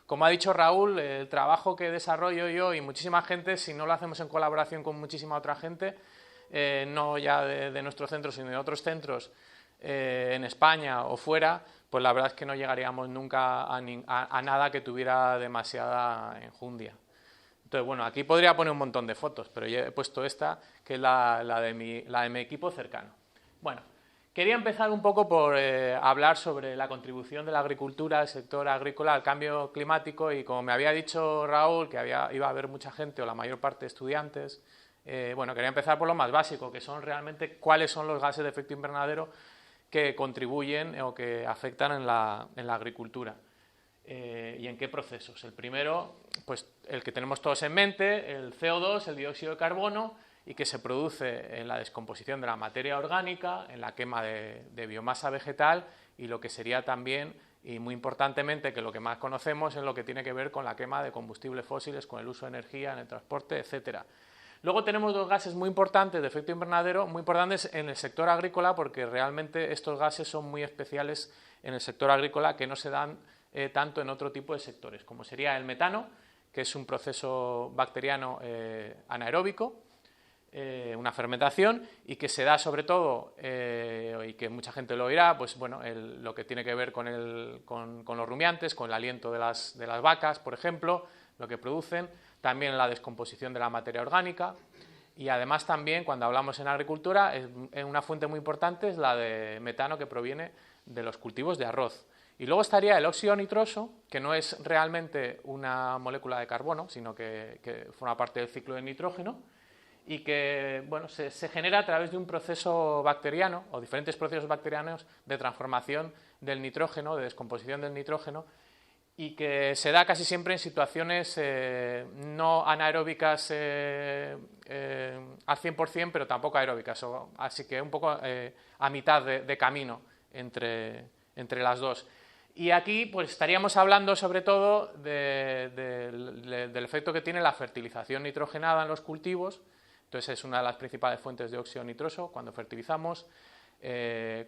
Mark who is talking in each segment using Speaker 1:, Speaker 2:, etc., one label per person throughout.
Speaker 1: como ha dicho Raúl, el trabajo que desarrollo yo y muchísima gente, si no lo hacemos en colaboración con muchísima otra gente, no ya de nuestro centro, sino de otros centros en España o fuera, pues la verdad es que no llegaríamos nunca a nada que tuviera demasiada enjundia. Entonces, bueno, aquí podría poner un montón de fotos, pero yo he puesto esta, que es la de mi equipo cercano. Bueno, quería empezar un poco por hablar sobre la contribución de la agricultura, del sector agrícola, al cambio climático, y como me había dicho Raúl, que iba a haber mucha gente, o la mayor parte de estudiantes, bueno, quería empezar por lo más básico, que son realmente cuáles son los gases de efecto invernadero que contribuyen o que afectan en la agricultura. ¿Y en qué procesos? El primero, pues el que tenemos todos en mente, el CO2, el dióxido de carbono, y que se produce en la descomposición de la materia orgánica, en la quema de biomasa vegetal, y lo que sería también, y muy importantemente, que lo que más conocemos es lo que tiene que ver con la quema de combustibles fósiles, con el uso de energía en el transporte, etcétera. Luego tenemos dos gases muy importantes de efecto invernadero, muy importantes en el sector agrícola, porque realmente estos gases son muy especiales en el sector agrícola, que no se dan tanto en otro tipo de sectores, como sería el metano, que es un proceso bacteriano anaeróbico, una fermentación, y que se da sobre todo, y que mucha gente lo oirá, pues bueno, lo que tiene que ver con los rumiantes, con el aliento de las vacas, por ejemplo, lo que producen, también la descomposición de la materia orgánica, y además también, cuando hablamos en agricultura, una fuente muy importante es la de metano que proviene de los cultivos de arroz. Y luego estaría el óxido nitroso, que no es realmente una molécula de carbono, sino que forma parte del ciclo del nitrógeno, y que bueno, se genera a través de un proceso bacteriano, o diferentes procesos bacterianos de transformación del nitrógeno, de descomposición del nitrógeno, y que se da casi siempre en situaciones no anaeróbicas al 100%, pero tampoco aeróbicas, así que un poco a mitad de camino entre las dos. Y aquí pues estaríamos hablando sobre todo del efecto que tiene la fertilización nitrogenada en los cultivos. Entonces es una de las principales fuentes de óxido nitroso cuando fertilizamos,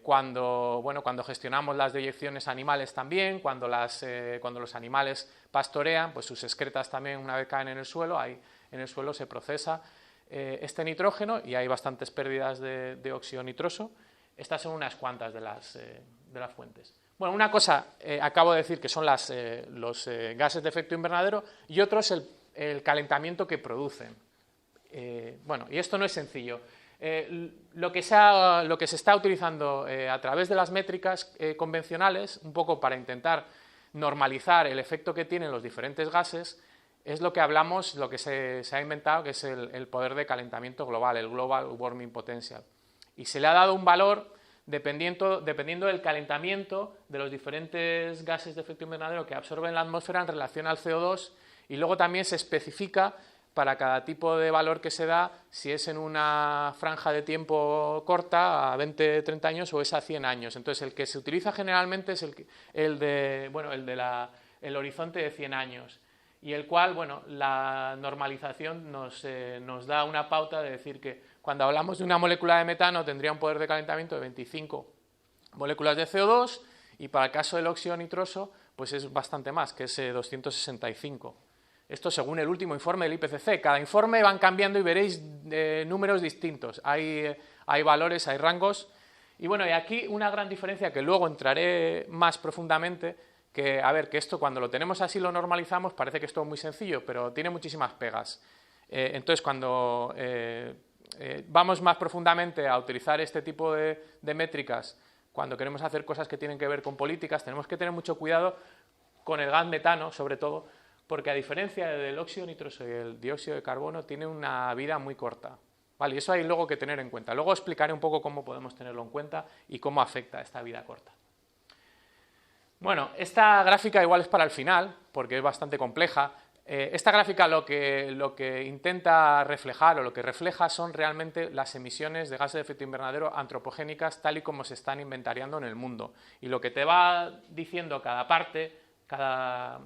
Speaker 1: cuando gestionamos las deyecciones animales también, cuando los animales pastorean, pues sus excretas también, una vez caen en el suelo, ahí en el suelo se procesa este nitrógeno y hay bastantes pérdidas de óxido nitroso. Estas son unas cuantas de las fuentes. Bueno, una cosa acabo de decir que son los gases de efecto invernadero, y otro es el calentamiento que producen. Bueno, y esto no es sencillo. Lo que se está utilizando a través de las métricas convencionales, un poco para intentar normalizar el efecto que tienen los diferentes gases, es lo que hablamos, lo que se ha inventado, que es el poder de calentamiento global, el Global Warming Potential. Y se le ha dado un valor dependiendo del calentamiento de los diferentes gases de efecto invernadero que absorben la atmósfera en relación al CO2, y luego también se especifica para cada tipo de valor que se da, si es en una franja de tiempo corta, a 20-30 años, o es a 100 años. Entonces, el que se utiliza generalmente es el horizonte de 100 años, y el cual, bueno, la normalización nos da una pauta de decir que cuando hablamos de una molécula de metano tendría un poder de calentamiento de 25 moléculas de CO2, y para el caso del óxido nitroso, pues es bastante más, que es 265. Esto según el último informe del IPCC. Cada informe van cambiando y veréis números distintos. Hay valores, hay rangos. Y bueno, y aquí una gran diferencia que luego entraré más profundamente, que esto cuando lo tenemos así, lo normalizamos, parece que esto es muy sencillo, pero tiene muchísimas pegas. Entonces, cuando vamos más profundamente a utilizar este tipo de métricas, cuando queremos hacer cosas que tienen que ver con políticas, tenemos que tener mucho cuidado con el gas metano, sobre todo, porque a diferencia del óxido nitroso y el dióxido de carbono, tiene una vida muy corta. Vale, y eso hay luego que tener en cuenta. Luego explicaré un poco cómo podemos tenerlo en cuenta y cómo afecta esta vida corta. Bueno, esta gráfica igual es para el final, porque es bastante compleja. Esta gráfica lo que intenta reflejar, o lo que refleja, son realmente las emisiones de gases de efecto invernadero antropogénicas tal y como se están inventariando en el mundo. Y lo que te va diciendo cada parte, cada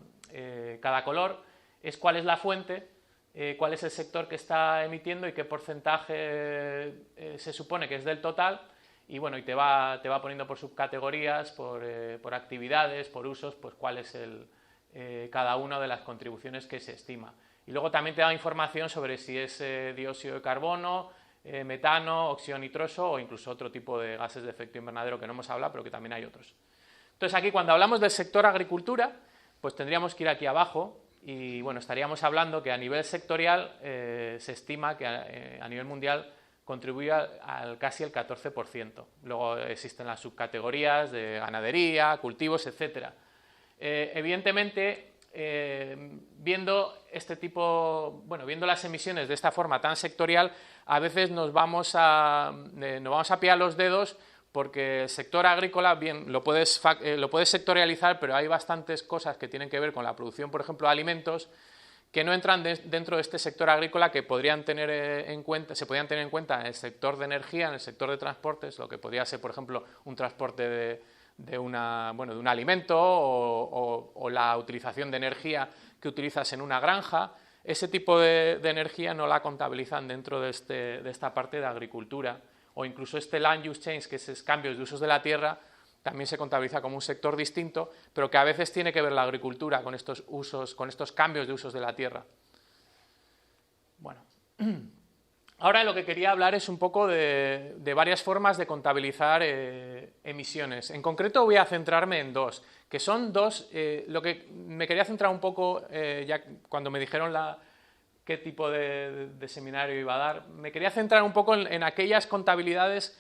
Speaker 1: color, es cuál es la fuente, cuál es el sector que está emitiendo y qué porcentaje se supone que es del total, y bueno, y te va poniendo por subcategorías, por actividades, por usos, pues cuál es cada una de las contribuciones que se estima. Y luego también te da información sobre si es dióxido de carbono, metano, óxido nitroso o incluso otro tipo de gases de efecto invernadero que no hemos hablado, pero que también hay otros. Entonces aquí cuando hablamos del sector agricultura, pues tendríamos que ir aquí abajo y bueno, estaríamos hablando que a nivel sectorial se estima que a nivel mundial contribuye al casi el 14%. Luego existen las subcategorías de ganadería, cultivos, etc. Evidentemente, viendo viendo las emisiones de esta forma tan sectorial, a veces nos vamos a pillar los dedos porque el sector agrícola, bien, lo puedes sectorializar, pero hay bastantes cosas que tienen que ver con la producción, por ejemplo, de alimentos, que no entran dentro de este sector agrícola, que se podrían tener en cuenta en el sector de energía, en el sector de transportes, lo que podría ser, por ejemplo, un transporte de un alimento o la utilización de energía que utilizas en una granja. Ese tipo de energía no la contabilizan dentro de esta parte de agricultura, o incluso este land use change, que es cambios de usos de la tierra, también se contabiliza como un sector distinto, pero que a veces tiene que ver la agricultura con estos usos, con estos cambios de usos de la tierra. Bueno, ahora lo que quería hablar es un poco de varias formas de contabilizar emisiones. En concreto voy a centrarme en dos, que son dos, lo que me quería centrar un poco, ya cuando me dijeron qué tipo de seminario iba a dar, me quería centrar un poco en aquellas contabilidades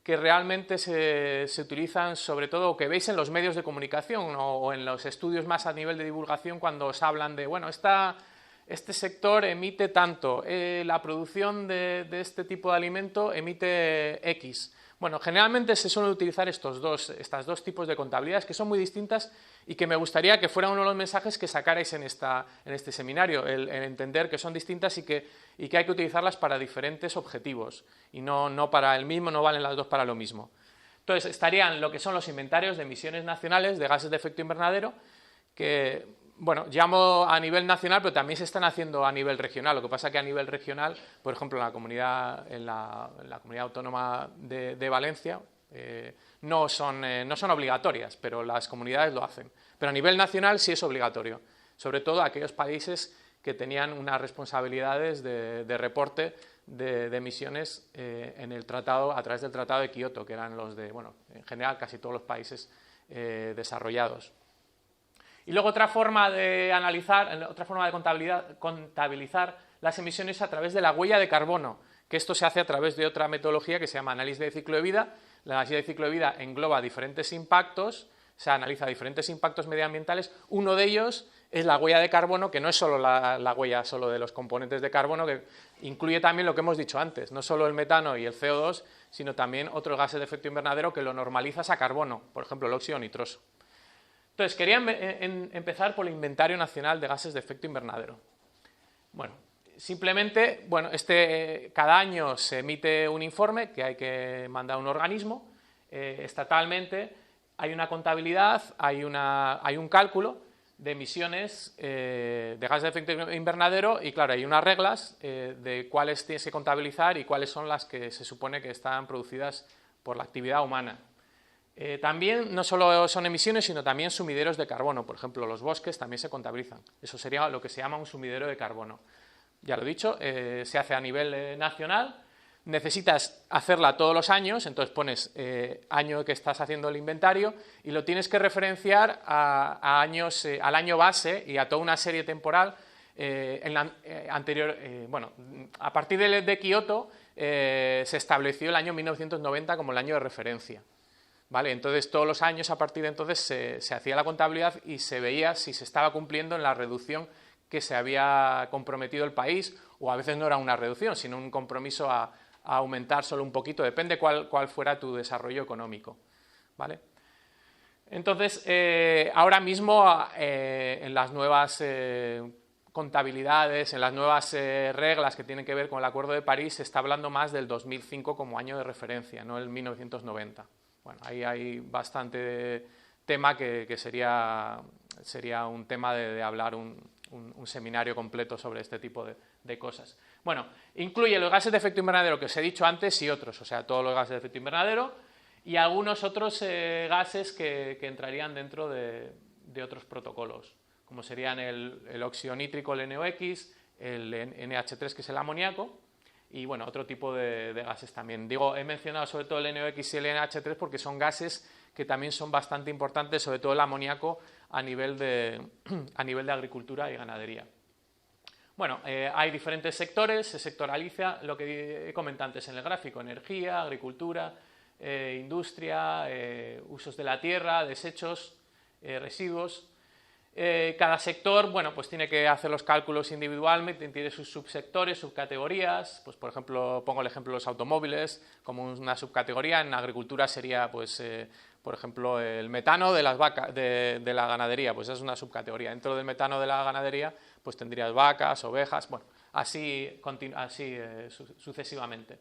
Speaker 1: que realmente se utilizan, sobre todo, o que veis en los medios de comunicación o en los estudios más a nivel de divulgación, cuando os hablan de, bueno, este sector emite tanto, la producción de este tipo de alimento emite X. Bueno, generalmente se suelen utilizar estos dos tipos de contabilidades, que son muy distintas y que me gustaría que fuera uno de los mensajes que sacarais en este seminario, el entender que son distintas y que hay que utilizarlas para diferentes objetivos y no para el mismo, no valen las dos para lo mismo. Entonces, estarían lo que son los inventarios de emisiones nacionales de gases de efecto invernadero, que, bueno, llamo a nivel nacional, pero también se están haciendo a nivel regional. Lo que pasa es que a nivel regional, por ejemplo, en la comunidad autónoma de Valencia, no son obligatorias, pero las comunidades lo hacen. Pero a nivel nacional sí es obligatorio, sobre todo aquellos países que tenían unas responsabilidades de reporte de emisiones en el tratado, a través del Tratado de Kioto, que eran los de, bueno, en general casi todos los países desarrollados. Y luego otra forma de contabilizar las emisiones a través de la huella de carbono, que esto se hace a través de otra metodología que se llama análisis de ciclo de vida. El análisis de ciclo de vida engloba diferentes impactos, se analiza diferentes impactos medioambientales. Uno de ellos es la huella de carbono, que no es solo la huella solo de los componentes de carbono, que incluye también lo que hemos dicho antes, no solo el metano y el CO2, sino también otros gases de efecto invernadero que lo normalizas a carbono, por ejemplo el óxido nitroso. Entonces, quería empezar por el Inventario Nacional de Gases de Efecto Invernadero. Bueno, simplemente, bueno, cada año se emite un informe que hay que mandar a un organismo estatalmente. Hay una contabilidad, hay un cálculo de emisiones de gases de efecto invernadero y, claro, hay unas reglas de cuáles tienes que contabilizar y cuáles son las que se supone que están producidas por la actividad humana. También no solo son emisiones, sino también sumideros de carbono. Por ejemplo, los bosques también se contabilizan. Eso sería lo que se llama un sumidero de carbono. Ya lo he dicho, se hace a nivel nacional. Necesitas hacerla todos los años, entonces pones año que estás haciendo el inventario y lo tienes que referenciar al año base y a toda una serie temporal anterior. A partir de Kioto se estableció el año 1990 como el año de referencia. ¿Vale? Entonces, todos los años a partir de entonces se hacía la contabilidad y se veía si se estaba cumpliendo en la reducción que se había comprometido el país, o a veces no era una reducción, sino un compromiso a aumentar solo un poquito, depende cuál fuera tu desarrollo económico. ¿Vale? Entonces, ahora mismo en las nuevas contabilidades, en las nuevas reglas que tienen que ver con el Acuerdo de París, se está hablando más del 2005 como año de referencia, no el 1990. Bueno, ahí hay bastante tema que sería un tema de hablar un seminario completo sobre este tipo de cosas. Bueno, incluye los gases de efecto invernadero que os he dicho antes y otros, o sea, todos los gases de efecto invernadero y algunos otros gases que entrarían dentro de otros protocolos. como serían el óxido nítrico, el NOx, el NH3, que es el amoníaco, y bueno, otro tipo de gases también. Digo, he mencionado sobre todo el NOx y el NH3 porque son gases que también son bastante importantes, sobre todo el amoníaco a nivel de agricultura y ganadería. Bueno, hay diferentes sectores, se sectoraliza lo que he comentado antes en el gráfico: energía, agricultura, industria, usos de la tierra, desechos, residuos. Cada sector, bueno, pues tiene que hacer los cálculos individualmente, tiene sus subsectores, subcategorías. Pues, por ejemplo, pongo el ejemplo de los automóviles como una subcategoría. En agricultura sería, pues, por ejemplo, el metano de las vacas, de la ganadería, pues es una subcategoría. Dentro del metano de la ganadería, pues tendrías vacas, ovejas, bueno, así sucesivamente.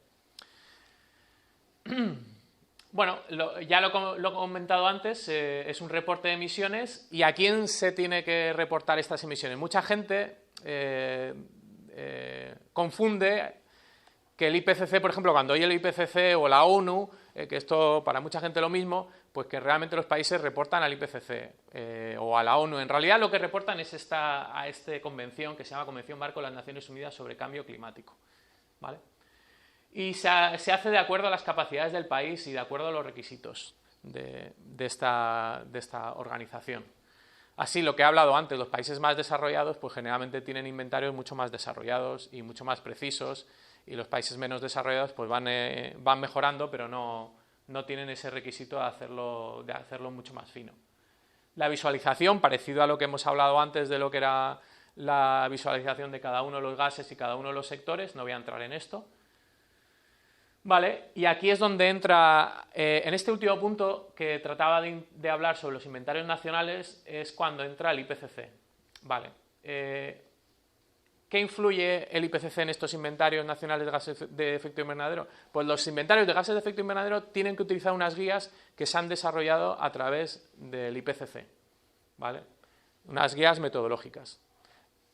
Speaker 1: Bueno, ya lo he comentado antes, es un reporte de emisiones. ¿Y a quién se tiene que reportar estas emisiones? Mucha gente confunde que el IPCC, por ejemplo, cuando oye el IPCC o la ONU, que esto para mucha gente es lo mismo, pues que realmente los países reportan al IPCC o a la ONU. En realidad lo que reportan es a esta convención que se llama Convención Marco de las Naciones Unidas sobre Cambio Climático, ¿vale? Y se hace de acuerdo a las capacidades del país y de acuerdo a los requisitos de esta organización. Así, lo que he hablado antes, los países más desarrollados pues generalmente tienen inventarios mucho más desarrollados y mucho más precisos, y los países menos desarrollados pues van mejorando, pero no tienen ese requisito de hacerlo mucho más fino. La visualización, parecido a lo que hemos hablado antes de lo que era la visualización de cada uno de los gases y cada uno de los sectores, no voy a entrar en esto. Vale, y aquí es donde entra, en este último punto que trataba de hablar sobre los inventarios nacionales, es cuando entra el IPCC. Vale, ¿qué influye el IPCC en estos inventarios nacionales de gases de efecto invernadero? Pues los inventarios de gases de efecto invernadero tienen que utilizar unas guías que se han desarrollado a través del IPCC, ¿vale? Unas guías metodológicas.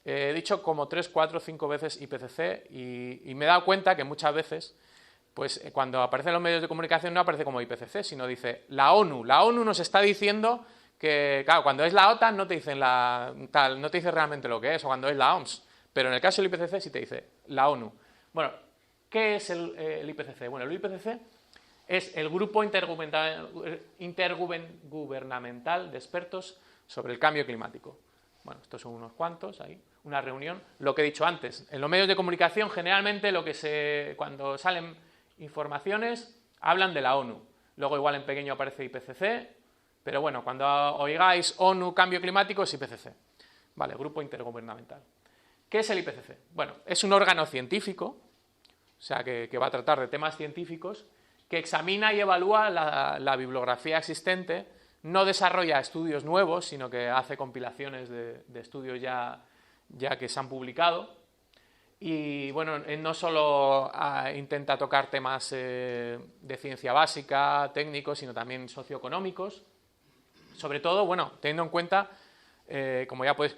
Speaker 1: He dicho como 3, 4, 5 veces IPCC y me he dado cuenta que muchas veces, pues cuando aparecen los medios de comunicación no aparece como IPCC, sino dice la ONU. La ONU nos está diciendo que, claro, cuando es la OTAN no te dicen no te dice realmente lo que es, o cuando es la OMS, pero en el caso del IPCC sí te dice la ONU. Bueno, ¿qué es el IPCC? Bueno, el IPCC es el Grupo Intergubernamental de Expertos sobre el Cambio Climático. Bueno, estos son unos cuantos ahí, una reunión. Lo que he dicho antes, en los medios de comunicación generalmente cuando salen informaciones hablan de la ONU. Luego igual en pequeño aparece IPCC, pero bueno, cuando oigáis ONU Cambio Climático es IPCC. Vale, Grupo Intergubernamental. ¿Qué es el IPCC? Bueno, es un órgano científico, o sea, que va a tratar de temas científicos, que examina y evalúa la bibliografía existente, no desarrolla estudios nuevos, sino que hace compilaciones de estudios ya que se han publicado. Y bueno, no solo intenta tocar temas de ciencia básica, técnicos, sino también socioeconómicos. Sobre todo, bueno, teniendo en cuenta, como ya podéis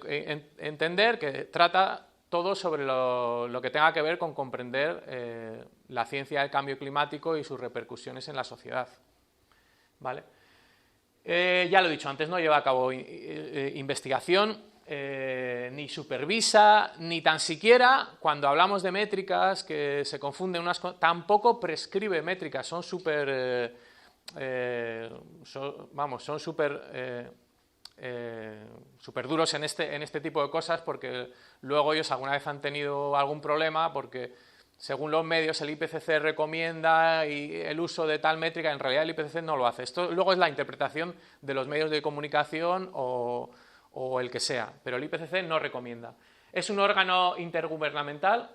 Speaker 1: entender, que trata todo sobre lo que tenga que ver con comprender la ciencia del cambio climático y sus repercusiones en la sociedad. ¿Vale? Ya lo he dicho antes, no lleva a cabo investigación, ni supervisa, ni tan siquiera cuando hablamos de métricas que se confunden unas cosas, tampoco prescribe métricas, son súper súper duros en este tipo de cosas, porque luego ellos alguna vez han tenido algún problema porque según los medios el IPCC recomienda el uso de tal métrica, en realidad el IPCC no lo hace. Esto luego es la interpretación de los medios de comunicación o el que sea, pero el IPCC no recomienda. Es un órgano intergubernamental,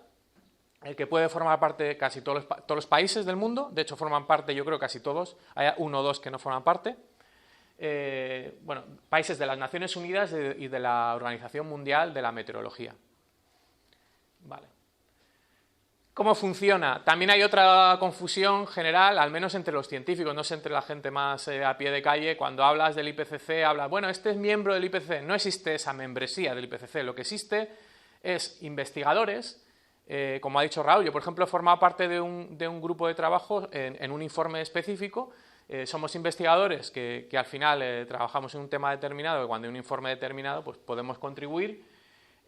Speaker 1: el que puede formar parte de casi todos los países del mundo. De hecho forman parte, yo creo, casi todos. Hay 1 o 2 que no forman parte. Bueno, países de las Naciones Unidas y de la Organización Mundial de la Meteorología. Vale. ¿Cómo funciona? También hay otra confusión general, al menos entre los científicos, no sé, entre la gente más a pie de calle. Cuando hablas del IPCC, bueno, este es miembro del IPCC. No existe esa membresía del IPCC. Lo que existe es investigadores, como ha dicho Raúl. Yo, por ejemplo, he formado parte de un grupo de trabajo en un informe específico Somos investigadores que al final trabajamos en un tema determinado, que cuando hay un informe determinado pues podemos contribuir,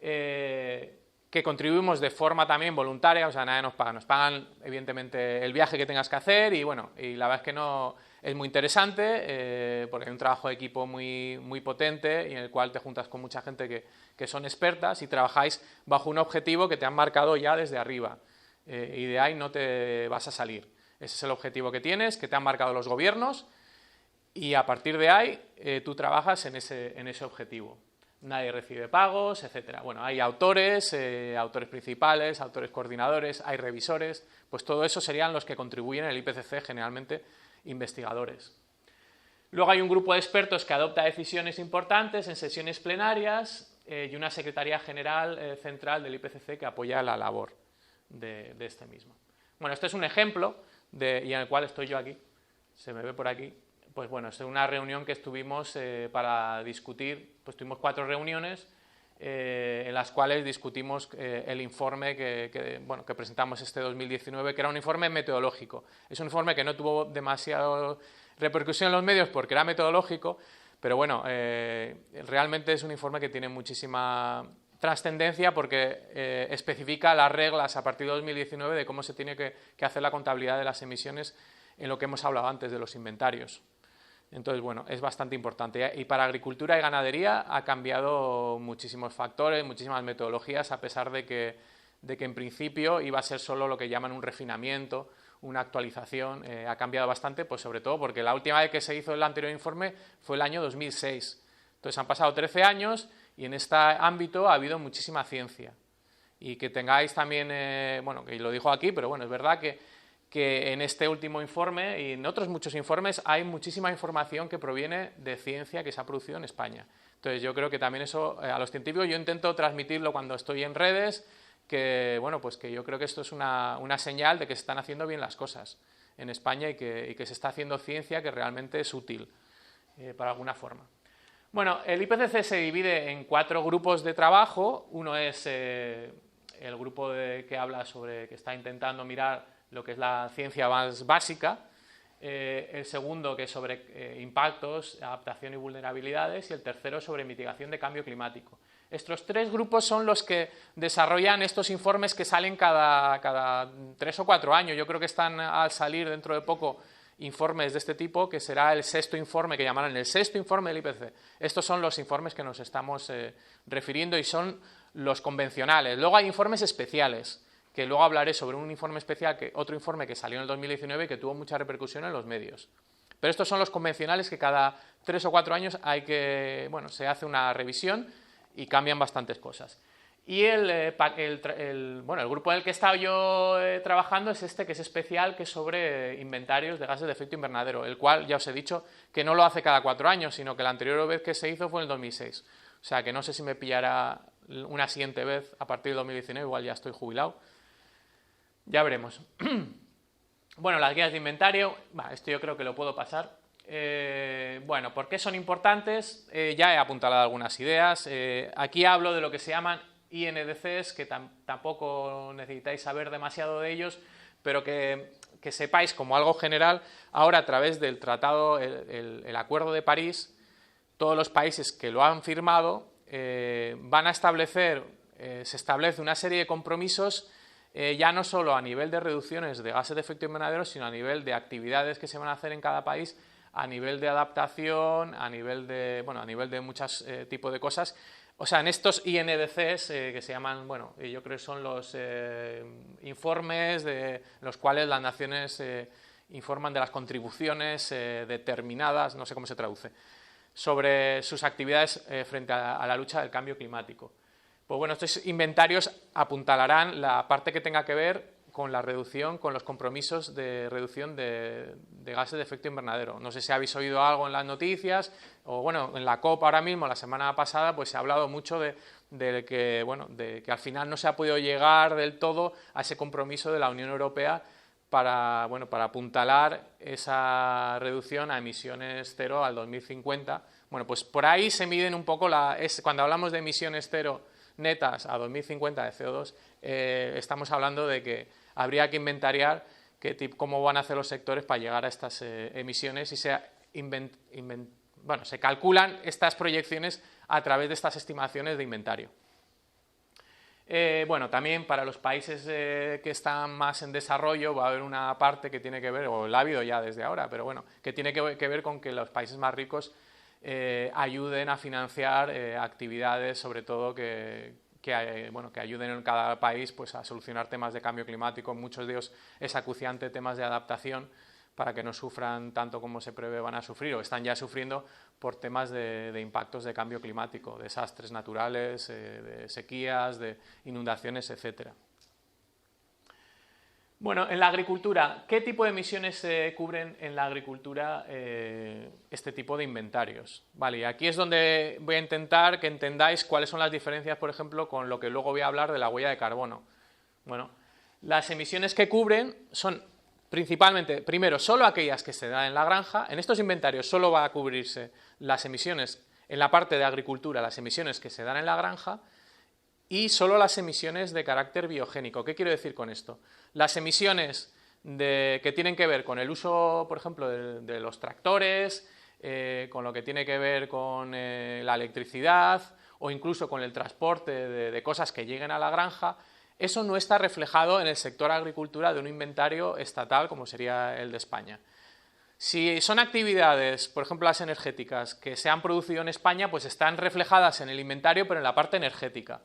Speaker 1: que contribuimos de forma también voluntaria, o sea, nadie nos paga, nos pagan evidentemente el viaje que tengas que hacer y bueno, y la verdad es que no es muy interesante porque hay un trabajo de equipo muy potente y en el cual te juntas con mucha gente que son expertas y trabajáis bajo un objetivo que te han marcado ya desde arriba y de ahí no te vas a salir. Ese es el objetivo que tienes, que te han marcado los gobiernos y a partir de ahí tú trabajas en ese objetivo. Nadie recibe pagos, etcétera. Bueno, hay autores, autores principales, autores coordinadores, hay revisores, pues todo eso serían los que contribuyen en el IPCC, generalmente investigadores. Luego hay un grupo de expertos que adopta decisiones importantes en sesiones plenarias y una Secretaría General Central del IPCC que apoya la labor de este mismo. Bueno, este es un ejemplo y en el cual estoy yo aquí, se me ve por aquí. Pues bueno, es una reunión que estuvimos para discutir, pues tuvimos 4 reuniones en las cuales discutimos el informe que presentamos este 2019, que era un informe metodológico. Es un informe que no tuvo demasiada repercusión en los medios porque era metodológico, pero bueno, realmente es un informe que tiene muchísima trascendencia porque especifica las reglas a partir de 2019 de cómo se tiene que hacer la contabilidad de las emisiones en lo que hemos hablado antes de los inventarios. Entonces, bueno, es bastante importante. Y para agricultura y ganadería ha cambiado muchísimos factores, muchísimas metodologías, a pesar de que en principio iba a ser solo lo que llaman un refinamiento, una actualización. Ha cambiado bastante, pues sobre todo porque la última vez que se hizo el anterior informe fue el año 2006. Entonces han pasado 13 años y en este ámbito ha habido muchísima ciencia. Y que tengáis también, bueno, que lo dijo aquí, pero bueno, es verdad que en este último informe y en otros muchos informes hay muchísima información que proviene de ciencia que se ha producido en España. Entonces yo creo que también eso a los científicos yo intento transmitirlo cuando estoy en redes, que bueno, pues que yo creo que esto es una señal de que se están haciendo bien las cosas en España y que se está haciendo ciencia que realmente es útil para alguna forma. Bueno, el IPCC se divide en 4 grupos de trabajo. Uno es el grupo que habla sobre, que está intentando mirar lo que es la ciencia más básica, el segundo que es sobre impactos, adaptación y vulnerabilidades y el tercero sobre mitigación de cambio climático. Estos 3 grupos son los que desarrollan estos informes que salen cada 3 o 4 años. Yo creo que están al salir dentro de poco informes de este tipo, que será el 6º informe, que llamarán el 6º informe del IPCC. Estos son los informes que nos estamos refiriendo y son los convencionales. Luego hay informes especiales, que luego hablaré sobre un informe especial, otro informe que salió en el 2019 y que tuvo mucha repercusión en los medios. Pero estos son los convencionales que cada 3 o 4 años se hace una revisión y cambian bastantes cosas. Y el grupo en el que he estado yo trabajando es este, que es especial, que es sobre inventarios de gases de efecto invernadero, el cual ya os he dicho que no lo hace cada 4 años, sino que la anterior vez que se hizo fue en el 2006. O sea que no sé si me pillará una siguiente vez a partir del 2019, igual ya estoy jubilado. Ya veremos. Bueno, las guías de inventario, esto yo creo que lo puedo pasar. Bueno, ¿por qué son importantes? Ya he apuntado algunas ideas. Aquí hablo de lo que se llaman INDCs, que tampoco necesitáis saber demasiado de ellos, pero que sepáis como algo general. Ahora, a través del tratado, el Acuerdo de París, todos los países que lo han firmado van a establecer, se establece una serie de compromisos ya no solo a nivel de reducciones de gases de efecto invernadero, sino a nivel de actividades que se van a hacer en cada país, a nivel de adaptación, a nivel de muchos tipos de cosas. O sea, en estos INDCs que se llaman, yo creo que son los informes de los cuales las naciones informan de las contribuciones determinadas, no sé cómo se traduce, sobre sus actividades frente a la lucha del cambio climático. Pues bueno, estos inventarios apuntalarán la parte que tenga que ver con la reducción, con los compromisos de reducción de gases de efecto invernadero. No sé si habéis oído algo en las noticias, o bueno, en la COP ahora mismo, la semana pasada, pues se ha hablado mucho de que al final no se ha podido llegar del todo a ese compromiso de la Unión Europea para apuntalar esa reducción a emisiones cero al 2050. Bueno, pues por ahí se miden un poco, cuando hablamos de emisiones cero netas a 2050 de CO2, estamos hablando de que habría que inventariar cómo van a hacer los sectores para llegar a estas emisiones y se calculan estas proyecciones a través de estas estimaciones de inventario. Bueno, también para los países que están más en desarrollo va a haber una parte que tiene que ver, o la ha habido ya desde ahora, pero bueno, que tiene que ver con que los países más ricos ayuden a financiar actividades, sobre todo que ayuden en cada país pues, a solucionar temas de cambio climático. Muchos de ellos es acuciante temas de adaptación para que no sufran tanto como se prevé van a sufrir o están ya sufriendo por temas de impactos de cambio climático, desastres naturales, de sequías, de inundaciones, etcétera. Bueno, en la agricultura, ¿qué tipo de emisiones se cubren en la agricultura este tipo de inventarios? Vale, y aquí es donde voy a intentar que entendáis cuáles son las diferencias, por ejemplo, con lo que luego voy a hablar de la huella de carbono. Bueno, las emisiones que cubren son principalmente, primero, solo aquellas que se dan en la granja. En estos inventarios solo va a cubrirse las emisiones, en la parte de agricultura, las emisiones que se dan en la granja, y solo las emisiones de carácter biogénico. ¿Qué quiero decir con esto? Las emisiones que tienen que ver con el uso, por ejemplo, de los tractores, con lo que tiene que ver con la electricidad o incluso con el transporte de cosas que lleguen a la granja, eso no está reflejado en el sector agricultura de un inventario estatal como sería el de España. Si son actividades, por ejemplo las energéticas, que se han producido en España, pues están reflejadas en el inventario, pero en la parte energética,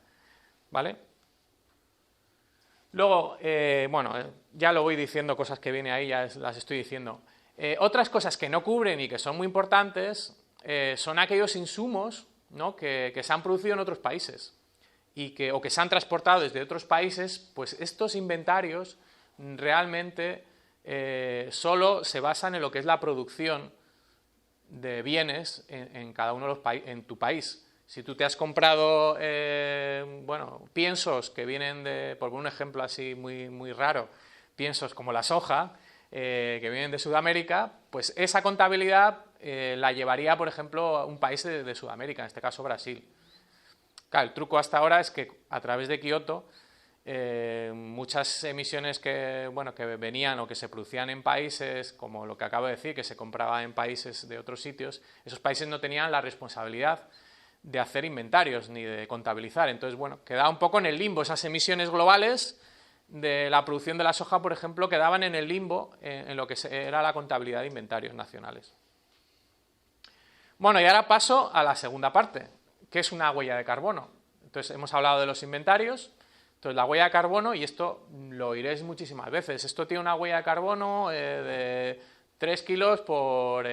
Speaker 1: ¿vale? Luego, ya lo voy diciendo, cosas que viene ahí, ya las estoy diciendo. Otras cosas que no cubren y que son muy importantes son aquellos insumos, ¿no?, que se han producido en otros países o que se han transportado desde otros países. Pues estos inventarios realmente solo se basan en lo que es la producción de bienes en cada uno de los en tu país. Si tú te has comprado piensos que vienen por un ejemplo así muy raro, piensos como la soja, que vienen de Sudamérica, pues esa contabilidad la llevaría, por ejemplo, un país de Sudamérica, en este caso Brasil. Claro, el truco hasta ahora es que a través de Kioto muchas emisiones que venían o que se producían en países, como lo que acabo de decir, que se compraba en países de otros sitios, esos países no tenían la responsabilidad de hacer inventarios ni de contabilizar. Entonces, quedaba un poco en el limbo. Esas emisiones globales de la producción de la soja, por ejemplo, quedaban en el limbo en lo que era la contabilidad de inventarios nacionales. Bueno, y ahora paso a la segunda parte, que es una huella de carbono. Entonces, hemos hablado de los inventarios. Entonces, la huella de carbono, y esto lo oiréis muchísimas veces, esto tiene una huella de carbono de 3 kilos por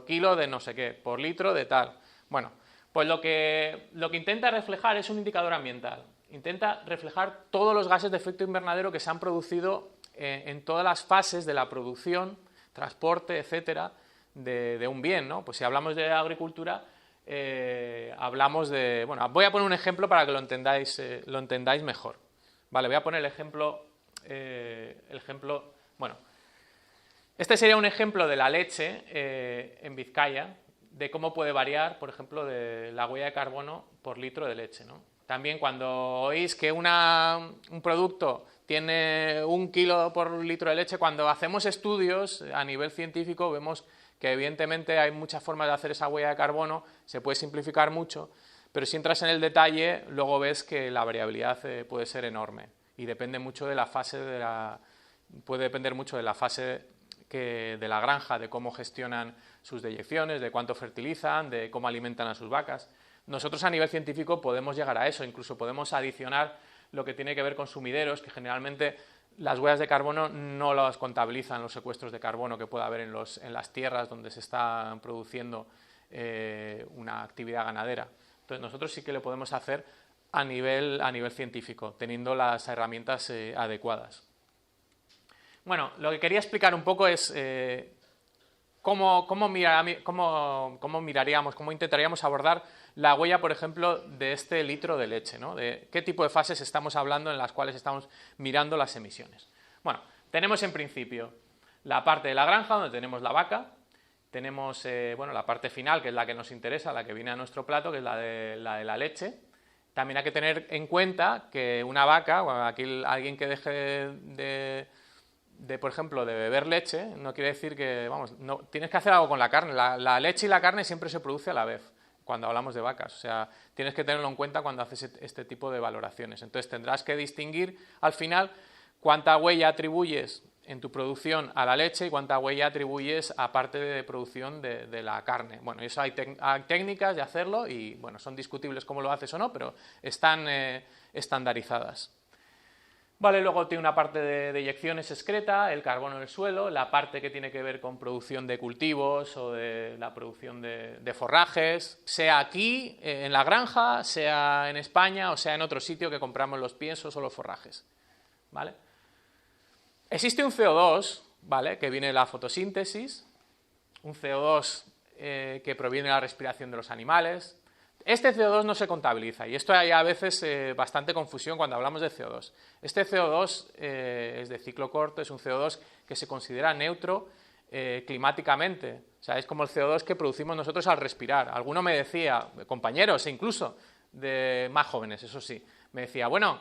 Speaker 1: kilo de no sé qué, por litro de tal. Bueno, pues lo que intenta reflejar es un indicador ambiental. Intenta reflejar todos los gases de efecto invernadero que se han producido en todas las fases de la producción, transporte, etcétera, de un bien, ¿no? Pues si hablamos de agricultura, hablamos de... Bueno, voy a poner un ejemplo para que lo entendáis mejor. Vale, voy a poner el ejemplo... este sería un ejemplo de la leche en Vizcaya, de cómo puede variar, por ejemplo, de la huella de carbono por litro de leche, ¿no? También cuando oís que un producto tiene 1 kilo por litro de leche, cuando hacemos estudios a nivel científico vemos que evidentemente hay muchas formas de hacer esa huella de carbono, se puede simplificar mucho, pero si entras en el detalle, luego ves que la variabilidad puede ser enorme y depende mucho de la fase puede depender mucho de la fase de la granja, de cómo gestionan sus deyecciones, de cuánto fertilizan, de cómo alimentan a sus vacas. Nosotros a nivel científico podemos llegar a eso, incluso podemos adicionar lo que tiene que ver con sumideros, que generalmente las huellas de carbono no las contabilizan los secuestros de carbono que pueda haber en las tierras donde se está produciendo una actividad ganadera. Entonces nosotros sí que lo podemos hacer a nivel científico, teniendo las herramientas adecuadas. Bueno, lo que quería explicar un poco es cómo intentaríamos abordar la huella, por ejemplo, de este litro de leche, ¿no? De qué tipo de fases estamos hablando en las cuales estamos mirando las emisiones. Bueno, tenemos en principio la parte de la granja, donde tenemos la vaca, tenemos la parte final, que es la que nos interesa, la que viene a nuestro plato, que es la de la leche. También hay que tener en cuenta que una vaca, aquí alguien que deje por ejemplo, de beber leche, no quiere decir que, vamos, no, tienes que hacer algo con la carne. La leche y la carne siempre se produce a la vez, cuando hablamos de vacas. O sea, tienes que tenerlo en cuenta cuando haces este tipo de valoraciones. Entonces tendrás que distinguir al final cuánta huella atribuyes en tu producción a la leche y cuánta huella atribuyes a parte de producción de la carne. Bueno, eso hay técnicas de hacerlo y, bueno, son discutibles cómo lo haces o no, pero están estandarizadas. Vale, luego tiene una parte de eyecciones excreta, el carbono en el suelo, la parte que tiene que ver con producción de cultivos o de la producción de forrajes, sea aquí, en la granja, sea en España o sea en otro sitio que compramos los piensos o los forrajes. ¿Vale? Existe un CO2, ¿vale?, que viene de la fotosíntesis, un CO2 que proviene de la respiración de los animales. Este CO2 no se contabiliza y esto hay a veces bastante confusión cuando hablamos de CO2. Este CO2 es de ciclo corto, es un CO2 que se considera neutro climáticamente. O sea, es como el CO2 que producimos nosotros al respirar. Alguno me decía, compañeros incluso de más jóvenes, eso sí, me decía, bueno,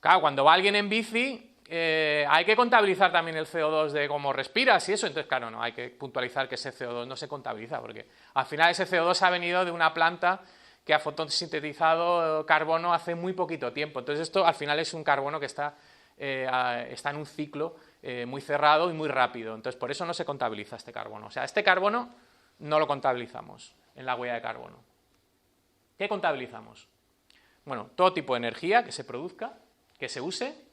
Speaker 1: claro, cuando va alguien en bici hay que contabilizar también el CO2 de cómo respiras y eso. Entonces, claro, no, hay que puntualizar que ese CO2 no se contabiliza porque al final ese CO2 ha venido de una planta que ha fotosintetizado carbono hace muy poquito tiempo. Entonces esto al final es un carbono que está en un ciclo muy cerrado y muy rápido. Entonces por eso no se contabiliza este carbono. O sea, este carbono no lo contabilizamos en la huella de carbono. ¿Qué contabilizamos? Bueno, todo tipo de energía que se produzca, que se use.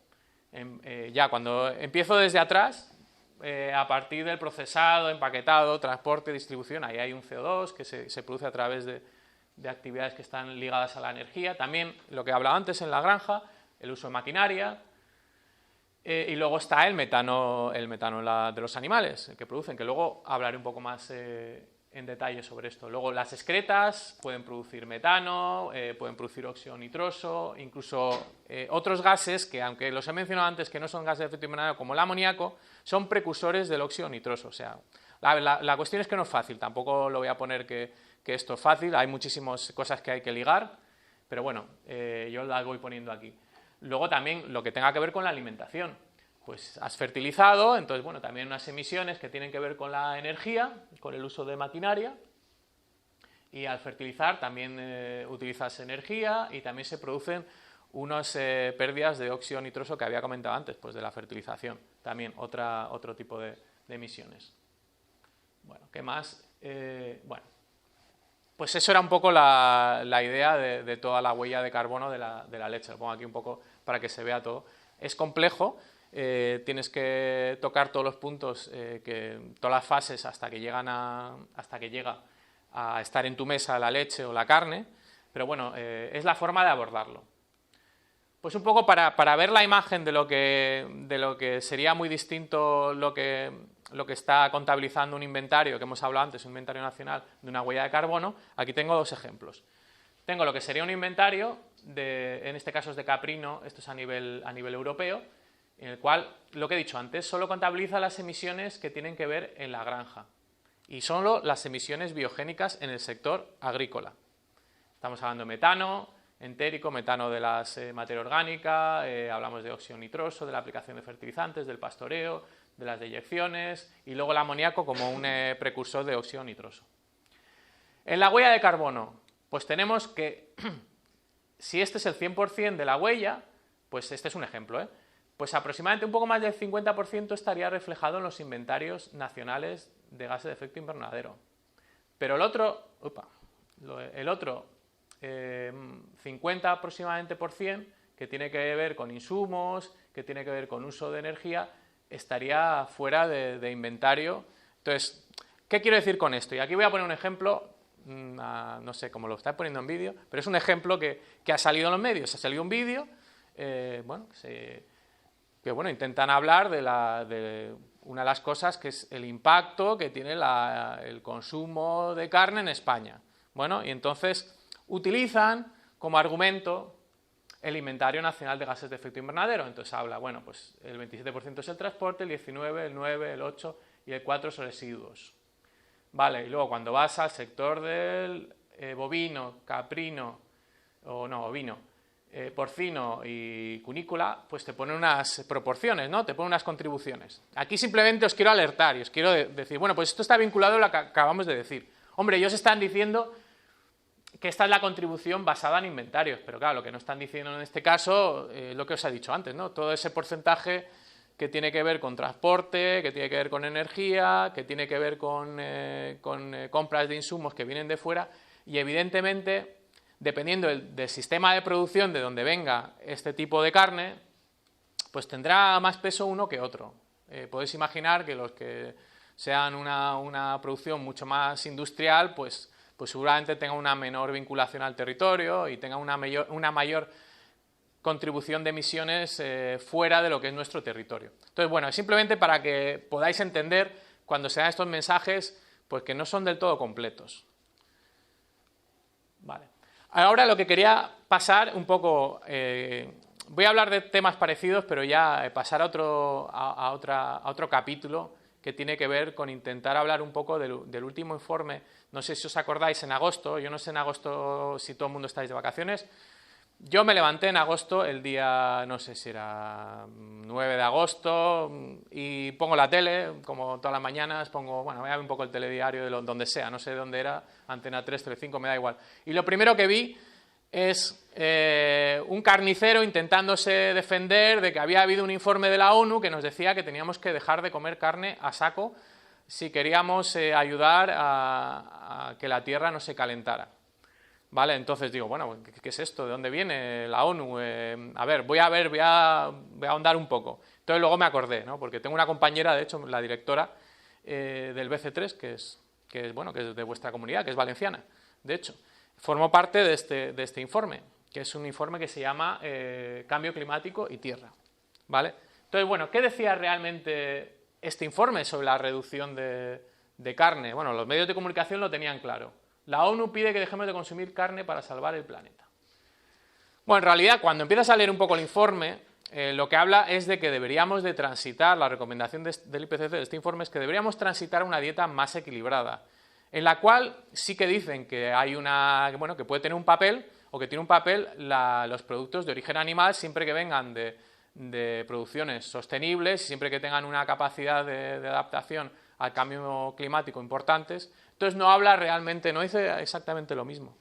Speaker 1: Ya cuando empiezo desde atrás, a partir del procesado, empaquetado, transporte, distribución, ahí hay un CO2 que se produce a través de actividades que están ligadas a la energía. También lo que hablaba antes en la granja, el uso de maquinaria. Y luego está el metano de los animales, el que producen, que luego hablaré un poco más en detalle sobre esto. Luego las excretas pueden producir metano, pueden producir óxido nitroso, incluso otros gases que, aunque los he mencionado antes que no son gases de efecto invernadero como el amoníaco, son precursores del óxido nitroso. O sea, la cuestión es que no es fácil, tampoco lo voy a poner que esto es fácil, hay muchísimas cosas que hay que ligar, pero bueno, yo las voy poniendo aquí. Luego también lo que tenga que ver con la alimentación. Pues has fertilizado, entonces bueno, también unas emisiones que tienen que ver con la energía, con el uso de maquinaria, y al fertilizar también utilizas energía y también se producen unas pérdidas de óxido nitroso que había comentado antes, pues de la fertilización, también otro tipo de emisiones. Bueno, ¿qué más? Bueno, pues eso era un poco la idea de toda la huella de carbono de la leche. Lo pongo aquí un poco para que se vea todo. Es complejo, tienes que tocar todos los puntos, todas las fases hasta que llega a estar en tu mesa la leche o la carne, pero bueno, es la forma de abordarlo. Pues un poco para ver la imagen de lo que sería muy distinto lo que está contabilizando un inventario, que hemos hablado antes, un inventario nacional de una huella de carbono, aquí tengo dos ejemplos. Tengo lo que sería un inventario, en este caso es de Caprino, esto es a nivel europeo, en el cual, lo que he dicho antes, solo contabiliza las emisiones que tienen que ver en la granja y solo las emisiones biogénicas en el sector agrícola. Estamos hablando de metano entérico, metano de la materia orgánica, hablamos de óxido nitroso, de la aplicación de fertilizantes, del pastoreo, de las deyecciones y luego el amoníaco como un precursor de óxido nitroso. En la huella de carbono, pues tenemos que, si este es el 100% de la huella, pues este es un ejemplo, pues aproximadamente un poco más del 50% estaría reflejado en los inventarios nacionales de gases de efecto invernadero. Pero el otro 50 aproximadamente por cien, que tiene que ver con insumos, que tiene que ver con uso de energía, estaría fuera de inventario. Entonces, ¿qué quiero decir con esto? Y aquí voy a poner un ejemplo, no sé cómo lo está poniendo en vídeo, pero es un ejemplo que ha salido en los medios. Ha salido un vídeo, que intentan hablar de una de las cosas que es el impacto que tiene el consumo de carne en España. Bueno, y entonces utilizan como argumento el inventario nacional de gases de efecto invernadero. Entonces habla, bueno, pues el 27% es el transporte, el 19%, el 9%, el 8% y el 4% son residuos. Vale, y luego cuando vas al sector del bovino, caprino, o no, ovino, porcino y cunícola, pues te pone unas proporciones, ¿no? Te pone unas contribuciones. Aquí simplemente os quiero alertar y os quiero decir, bueno, pues esto está vinculado a lo que acabamos de decir. Hombre, ellos están diciendo que esta es la contribución basada en inventarios, pero claro, lo que no están diciendo en este caso, lo que os he dicho antes, ¿no? Todo ese porcentaje que tiene que ver con transporte, que tiene que ver con energía, que tiene que ver con compras de insumos que vienen de fuera, y evidentemente, dependiendo del sistema de producción de donde venga este tipo de carne, pues tendrá más peso uno que otro. Podéis imaginar que los que sean una producción mucho más industrial, pues seguramente tenga una menor vinculación al territorio y tenga una mayor contribución de emisiones fuera de lo que es nuestro territorio. Entonces, bueno, simplemente para que podáis entender cuando se dan estos mensajes, pues que no son del todo completos. Vale. Ahora lo que quería pasar un poco, voy a hablar de temas parecidos, pero ya pasar a otro capítulo que tiene que ver con intentar hablar un poco del último informe. No sé si os acordáis, en agosto, yo no sé en agosto si todo el mundo estáis de vacaciones. Yo me levanté en agosto, el día, no sé si era 9 de agosto, y pongo la tele, como todas las mañanas, pongo, bueno, voy a ver un poco el telediario de donde sea, no sé dónde era, Antena 3, Telecinco, me da igual. Y lo primero que vi es un carnicero intentándose defender de que había habido un informe de la ONU que nos decía que teníamos que dejar de comer carne a saco si queríamos ayudar a que la tierra no se calentara. Vale, entonces digo, bueno, ¿qué es esto? ¿De dónde viene la ONU? A ver, voy a ahondar un poco. Entonces luego me acordé, ¿no? Porque tengo una compañera, de hecho, la directora del BC3, que es de vuestra comunidad, que es valenciana, de hecho. Formó parte de este informe, que es un informe que se llama Cambio Climático y Tierra. ¿Vale? Entonces, bueno, ¿qué decía realmente este informe sobre la reducción de carne? Bueno, los medios de comunicación lo tenían claro. La ONU pide que dejemos de consumir carne para salvar el planeta. Bueno, en realidad, cuando empiezas a leer un poco el informe, lo que habla es de que deberíamos de transitar, la recomendación del IPCC de este informe es que deberíamos transitar una dieta más equilibrada, en la cual sí que dicen que hay que puede tener un papel, o que tiene un papel los productos de origen animal, siempre que vengan de producciones sostenibles, siempre que tengan una capacidad de adaptación al cambio climático importantes. Entonces no habla realmente, no dice exactamente lo mismo.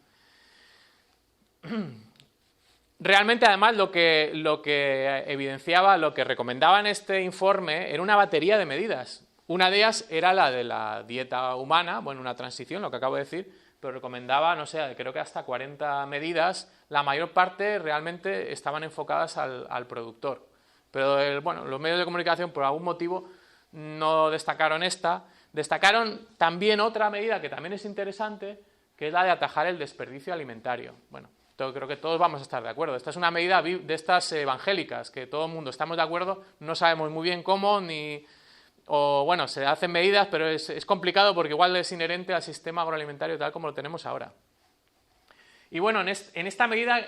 Speaker 1: Realmente, además, lo que evidenciaba, lo que recomendaba en este informe era una batería de medidas. Una de ellas era la de la dieta humana, bueno, una transición, lo que acabo de decir, pero recomendaba, no sé, creo que hasta 40 medidas. La mayor parte realmente estaban enfocadas al productor. Pero, bueno, los medios de comunicación, por algún motivo, no destacaron esta. Destacaron también otra medida que también es interesante, que es la de atajar el desperdicio alimentario. Bueno, creo que todos vamos a estar de acuerdo. Esta es una medida de estas evangélicas, que todo el mundo estamos de acuerdo, no sabemos muy bien cómo, bueno, se hacen medidas, pero es complicado porque igual es inherente al sistema agroalimentario tal como lo tenemos ahora. Y bueno, en esta medida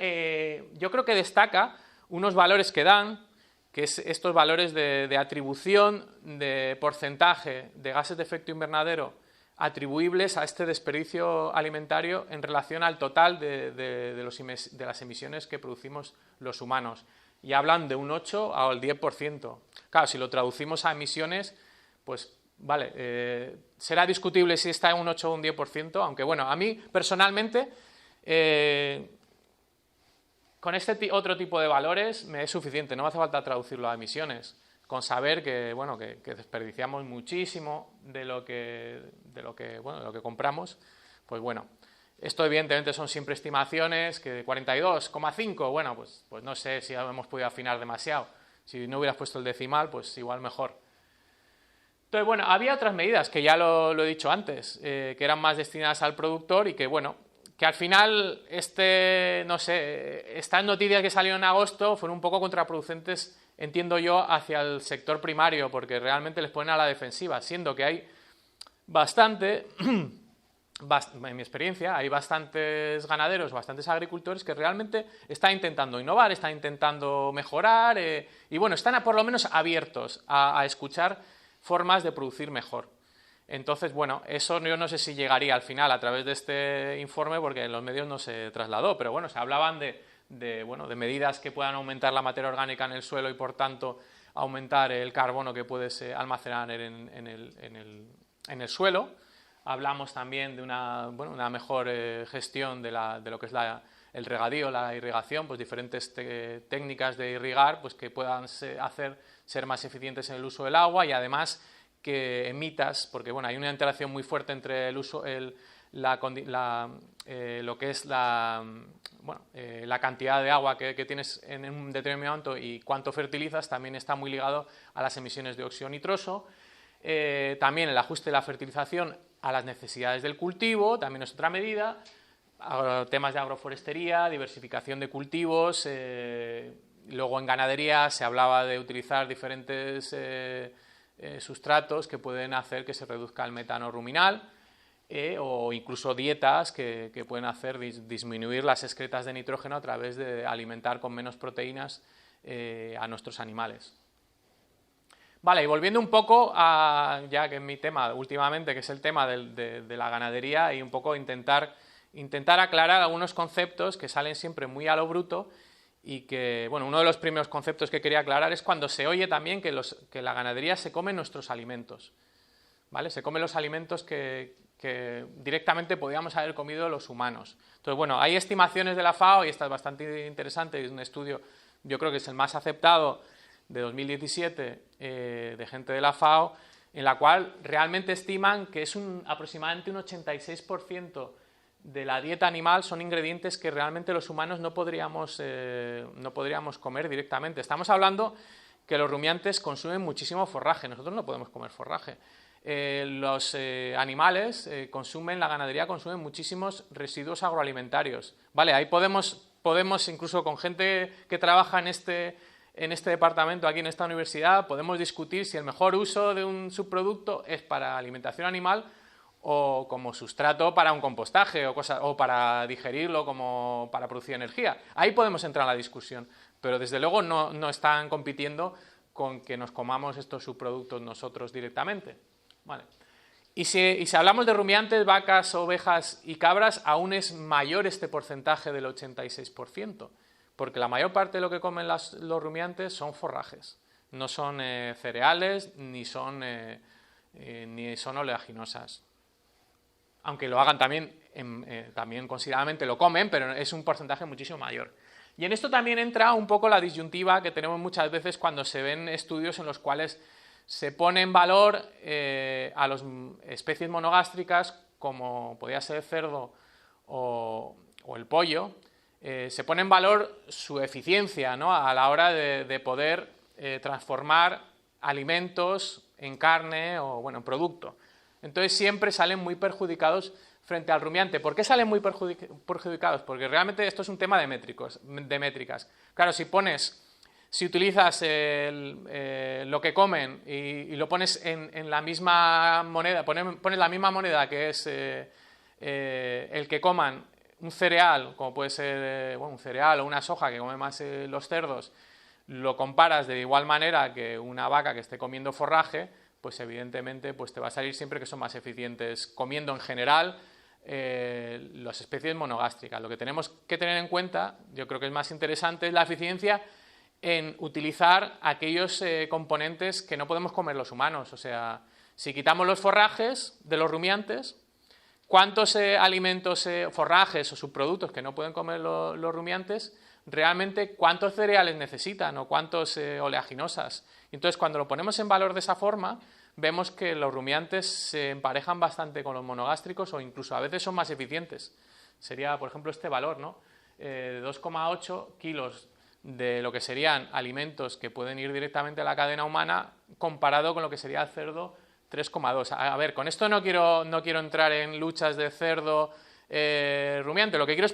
Speaker 1: yo creo que destaca unos valores que dan, que es estos valores de atribución de porcentaje de gases de efecto invernadero atribuibles a este desperdicio alimentario en relación al total de las emisiones que producimos los humanos. Y hablan de un 8 al 10%. Claro, si lo traducimos a emisiones, pues vale, será discutible si está en un 8 o un 10%, aunque bueno, a mí personalmente con este otro tipo de valores me es suficiente, no me hace falta traducirlo a emisiones, con saber que, bueno, que desperdiciamos muchísimo de lo que compramos. Pues bueno, esto evidentemente son siempre estimaciones, que 42,5, bueno, pues no sé si hemos podido afinar demasiado. Si no hubieras puesto el decimal, pues igual mejor. Entonces, bueno, había otras medidas que ya lo he dicho antes, que eran más destinadas al productor y que, bueno, que al final, no sé, estas noticias que salieron en agosto fueron un poco contraproducentes, entiendo yo, hacia el sector primario, porque realmente les ponen a la defensiva, siendo que hay en mi experiencia, hay bastantes ganaderos, bastantes agricultores que realmente están intentando innovar, están intentando mejorar y, bueno, están por lo menos abiertos a escuchar formas de producir mejor. Entonces, bueno, eso yo no sé si llegaría al final a través de este informe porque en los medios no se trasladó, pero bueno, se hablaban de de medidas que puedan aumentar la materia orgánica en el suelo y, por tanto, aumentar el carbono que puedes almacenar en el suelo. Hablamos también de una mejor gestión de lo que es el regadío, la irrigación, pues diferentes técnicas de irrigar pues que puedan hacer ser más eficientes en el uso del agua, y además que emitas, porque hay una interacción muy fuerte entre el uso, lo que es la cantidad de agua que tienes en un determinado momento y cuánto fertilizas, también está muy ligado a las emisiones de óxido nitroso. También el ajuste de la fertilización a las necesidades del cultivo, también es otra medida. Temas de agroforestería, diversificación de cultivos. Luego en ganadería se hablaba de utilizar diferentes sustratos que pueden hacer que se reduzca el metano ruminal, o incluso dietas que pueden hacer disminuir las excretas de nitrógeno a través de alimentar con menos proteínas a nuestros animales. Vale, y volviendo un poco ya que es mi tema últimamente, que es el tema de la ganadería, y un poco intentar aclarar algunos conceptos que salen siempre muy a lo bruto, y que, uno de los primeros conceptos que quería aclarar es cuando se oye también que la ganadería se come nuestros alimentos, ¿vale? Se comen los alimentos que directamente podíamos haber comido los humanos. Entonces, hay estimaciones de la FAO, y esta es bastante interesante, es un estudio, yo creo que es el más aceptado, de 2017, de gente de la FAO, en la cual realmente estiman que es aproximadamente un 86% de la dieta animal son ingredientes que realmente los humanos no podríamos comer directamente. Estamos hablando que los rumiantes consumen muchísimo forraje, nosotros no podemos comer forraje. Los animales la ganadería consume muchísimos residuos agroalimentarios. Vale, ahí podemos incluso con gente que trabaja en este departamento, aquí en esta universidad, podemos discutir si el mejor uso de un subproducto es para alimentación animal o como sustrato para un compostaje o para digerirlo, como para producir energía. Ahí podemos entrar en la discusión, pero desde luego no están compitiendo con que nos comamos estos subproductos nosotros directamente. Vale. Y si hablamos de rumiantes, vacas, ovejas y cabras, aún es mayor este porcentaje del 86%, porque la mayor parte de lo que comen los rumiantes son forrajes, no son cereales ni son oleaginosas. Aunque lo hagan también considerablemente lo comen, pero es un porcentaje muchísimo mayor. Y en esto también entra un poco la disyuntiva que tenemos muchas veces cuando se ven estudios en los cuales se pone en valor a las especies monogástricas, como podría ser el cerdo o el pollo. Se pone en valor su eficiencia, ¿no?, a la hora de poder transformar alimentos en carne o en producto. Entonces siempre salen muy perjudicados frente al rumiante. ¿Por qué salen muy perjudicados? Porque realmente esto es un tema de métricas. Claro, si utilizas lo que comen y lo pones en la misma moneda, pones la misma moneda que es el que coman un cereal, como puede ser un cereal o una soja que comen más los cerdos, lo comparas de igual manera que una vaca que esté comiendo forraje, pues evidentemente te va a salir siempre que son más eficientes comiendo en general las especies monogástricas. Lo que tenemos que tener en cuenta, yo creo que es más interesante, es la eficiencia en utilizar aquellos componentes que no podemos comer los humanos. O sea, si quitamos los forrajes de los rumiantes, ¿cuántos alimentos, forrajes o subproductos que no pueden comer los rumiantes, realmente cuántos cereales necesitan o cuántos oleaginosas? Entonces, cuando lo ponemos en valor de esa forma, vemos que los rumiantes se emparejan bastante con los monogástricos o incluso a veces son más eficientes. Sería, por ejemplo, este valor, ¿no? 2,8 kilos de lo que serían alimentos que pueden ir directamente a la cadena humana comparado con lo que sería el cerdo, 3,2. A ver, con esto no quiero entrar en luchas de cerdo rumiante. Lo que quiero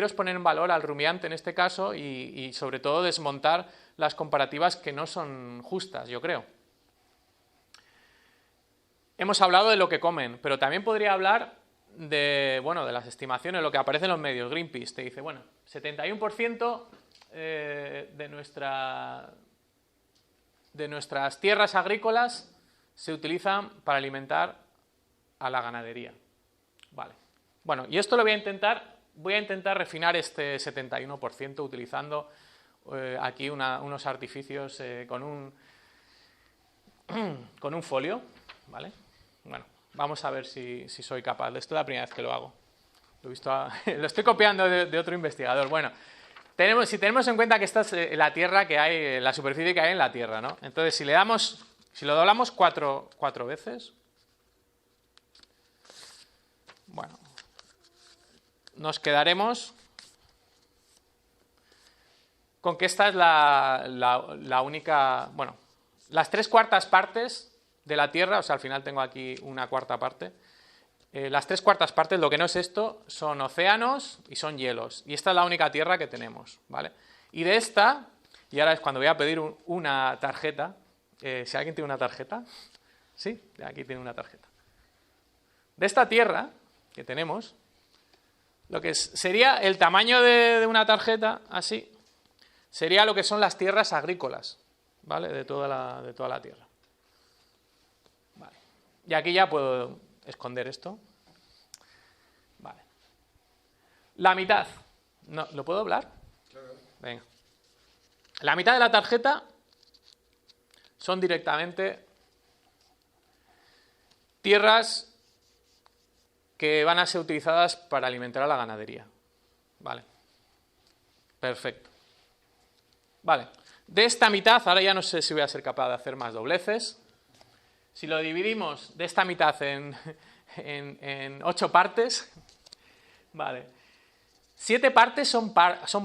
Speaker 1: es poner en valor al rumiante en este caso y sobre todo desmontar las comparativas que no son justas, yo creo. Hemos hablado de lo que comen, pero también podría hablar de las estimaciones, lo que aparece en los medios. Greenpeace te dice, 71% de nuestras tierras agrícolas se utilizan para alimentar a la ganadería. Vale. Y esto lo voy a intentar voy a intentar refinar este 71% utilizando aquí unos artificios con un folio, ¿vale? Bueno, vamos a ver si soy capaz. Esto es la primera vez que lo hago. Lo estoy copiando de otro investigador. Bueno, si tenemos en cuenta que esta es la tierra que hay, la superficie que hay en la Tierra, ¿no? Entonces, si lo doblamos cuatro veces, bueno, nos quedaremos con que esta es la única, bueno, las 3/4 partes de la Tierra, o sea, al final tengo aquí una cuarta parte, las 3/4 partes, lo que no es esto, son océanos y son hielos, y esta es la única Tierra que tenemos, ¿vale? Y de esta, y ahora es cuando voy a pedir una tarjeta, si alguien tiene una tarjeta, ¿sí? Aquí tiene una tarjeta. De esta Tierra que tenemos, lo que sería el tamaño de una tarjeta, así, sería lo que son las tierras agrícolas, ¿vale? De toda la Tierra. Vale. Y aquí ya puedo esconder esto. Vale. La mitad. No, ¿lo puedo doblar? Claro. Venga. La mitad de la tarjeta son directamente tierras que van a ser utilizadas para alimentar a la ganadería. Vale. Perfecto. Vale. De esta mitad, ahora ya no sé si voy a ser capaz de hacer más dobleces. Si lo dividimos de esta mitad en 8 partes, vale. 7 partes son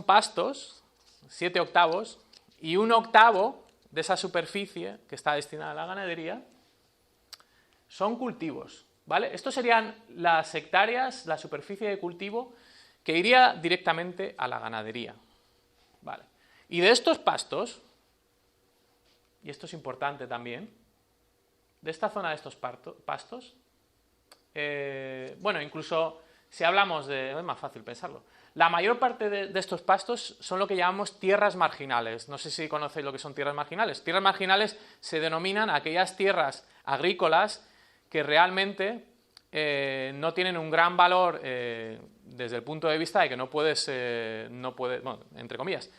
Speaker 1: pastos, 7 octavos, y 1/8 de esa superficie que está destinada a la ganadería son cultivos, ¿vale? Estos serían las hectáreas, la superficie de cultivo que iría directamente a la ganadería, ¿vale? Y de estos pastos, y esto es importante también, de esta zona de estos pastos, bueno, incluso si hablamos de... es más fácil pensarlo. La mayor parte de estos pastos son lo que llamamos tierras marginales. No sé si conocéis lo que son tierras marginales. Tierras marginales se denominan aquellas tierras agrícolas que realmente no tienen un gran valor desde el punto de vista de que no puedes, bueno, entre comillas.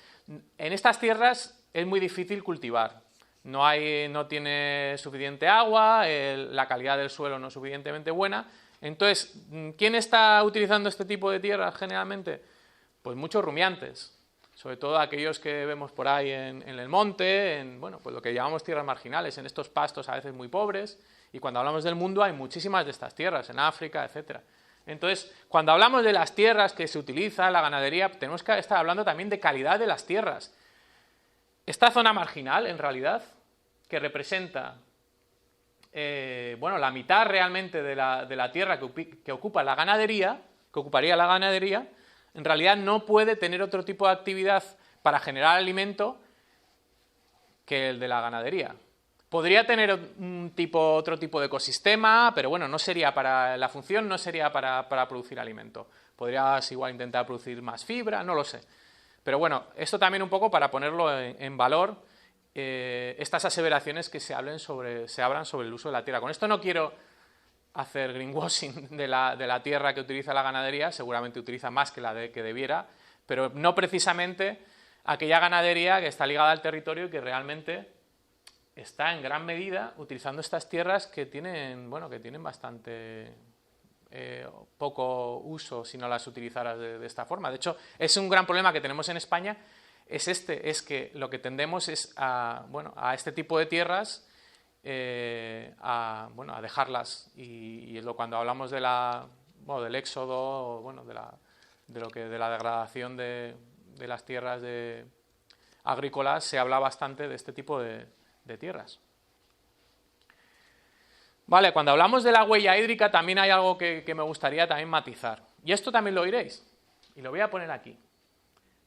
Speaker 1: En estas tierras es muy difícil cultivar. No tiene suficiente agua, la calidad del suelo no es suficientemente buena. Entonces, ¿quién está utilizando este tipo de tierras generalmente? Pues muchos rumiantes, sobre todo aquellos que vemos por ahí en el monte, bueno, pues lo que llamamos tierras marginales, en estos pastos a veces muy pobres, y cuando hablamos del mundo hay muchísimas de estas tierras, en África, etc. Entonces, cuando hablamos de las tierras que se utilizan en la ganadería, tenemos que estar hablando también de calidad de las tierras. Esta zona marginal, en realidad, que representa bueno, la mitad realmente de la tierra que ocupa la ganadería, que ocuparía la ganadería, en realidad no puede tener otro tipo de actividad para generar alimento que el de la ganadería. Podría tener otro tipo de ecosistema, pero bueno, no sería para la función, no sería para producir alimento. Podrías igual intentar producir más fibra, no lo sé. Pero bueno, esto también un poco para ponerlo en valor, estas aseveraciones que se hablan sobre el uso de la tierra. Con esto no quiero hacer greenwashing de la tierra que utiliza la ganadería, seguramente utiliza más que la que debiera, pero no precisamente aquella ganadería que está ligada al territorio y que realmente está en gran medida utilizando estas tierras que tienen, bueno, que tienen bastante poco uso si no las utilizaras de esta forma. De hecho, es un gran problema que tenemos en España, es que lo que tendemos es a este tipo de tierras a dejarlas, y cuando hablamos del éxodo, de la degradación de las tierras agrícolas, se habla bastante de este tipo de tierras. Vale, cuando hablamos de la huella hídrica también hay algo que me gustaría también matizar, y esto también lo oiréis, y lo voy a poner aquí.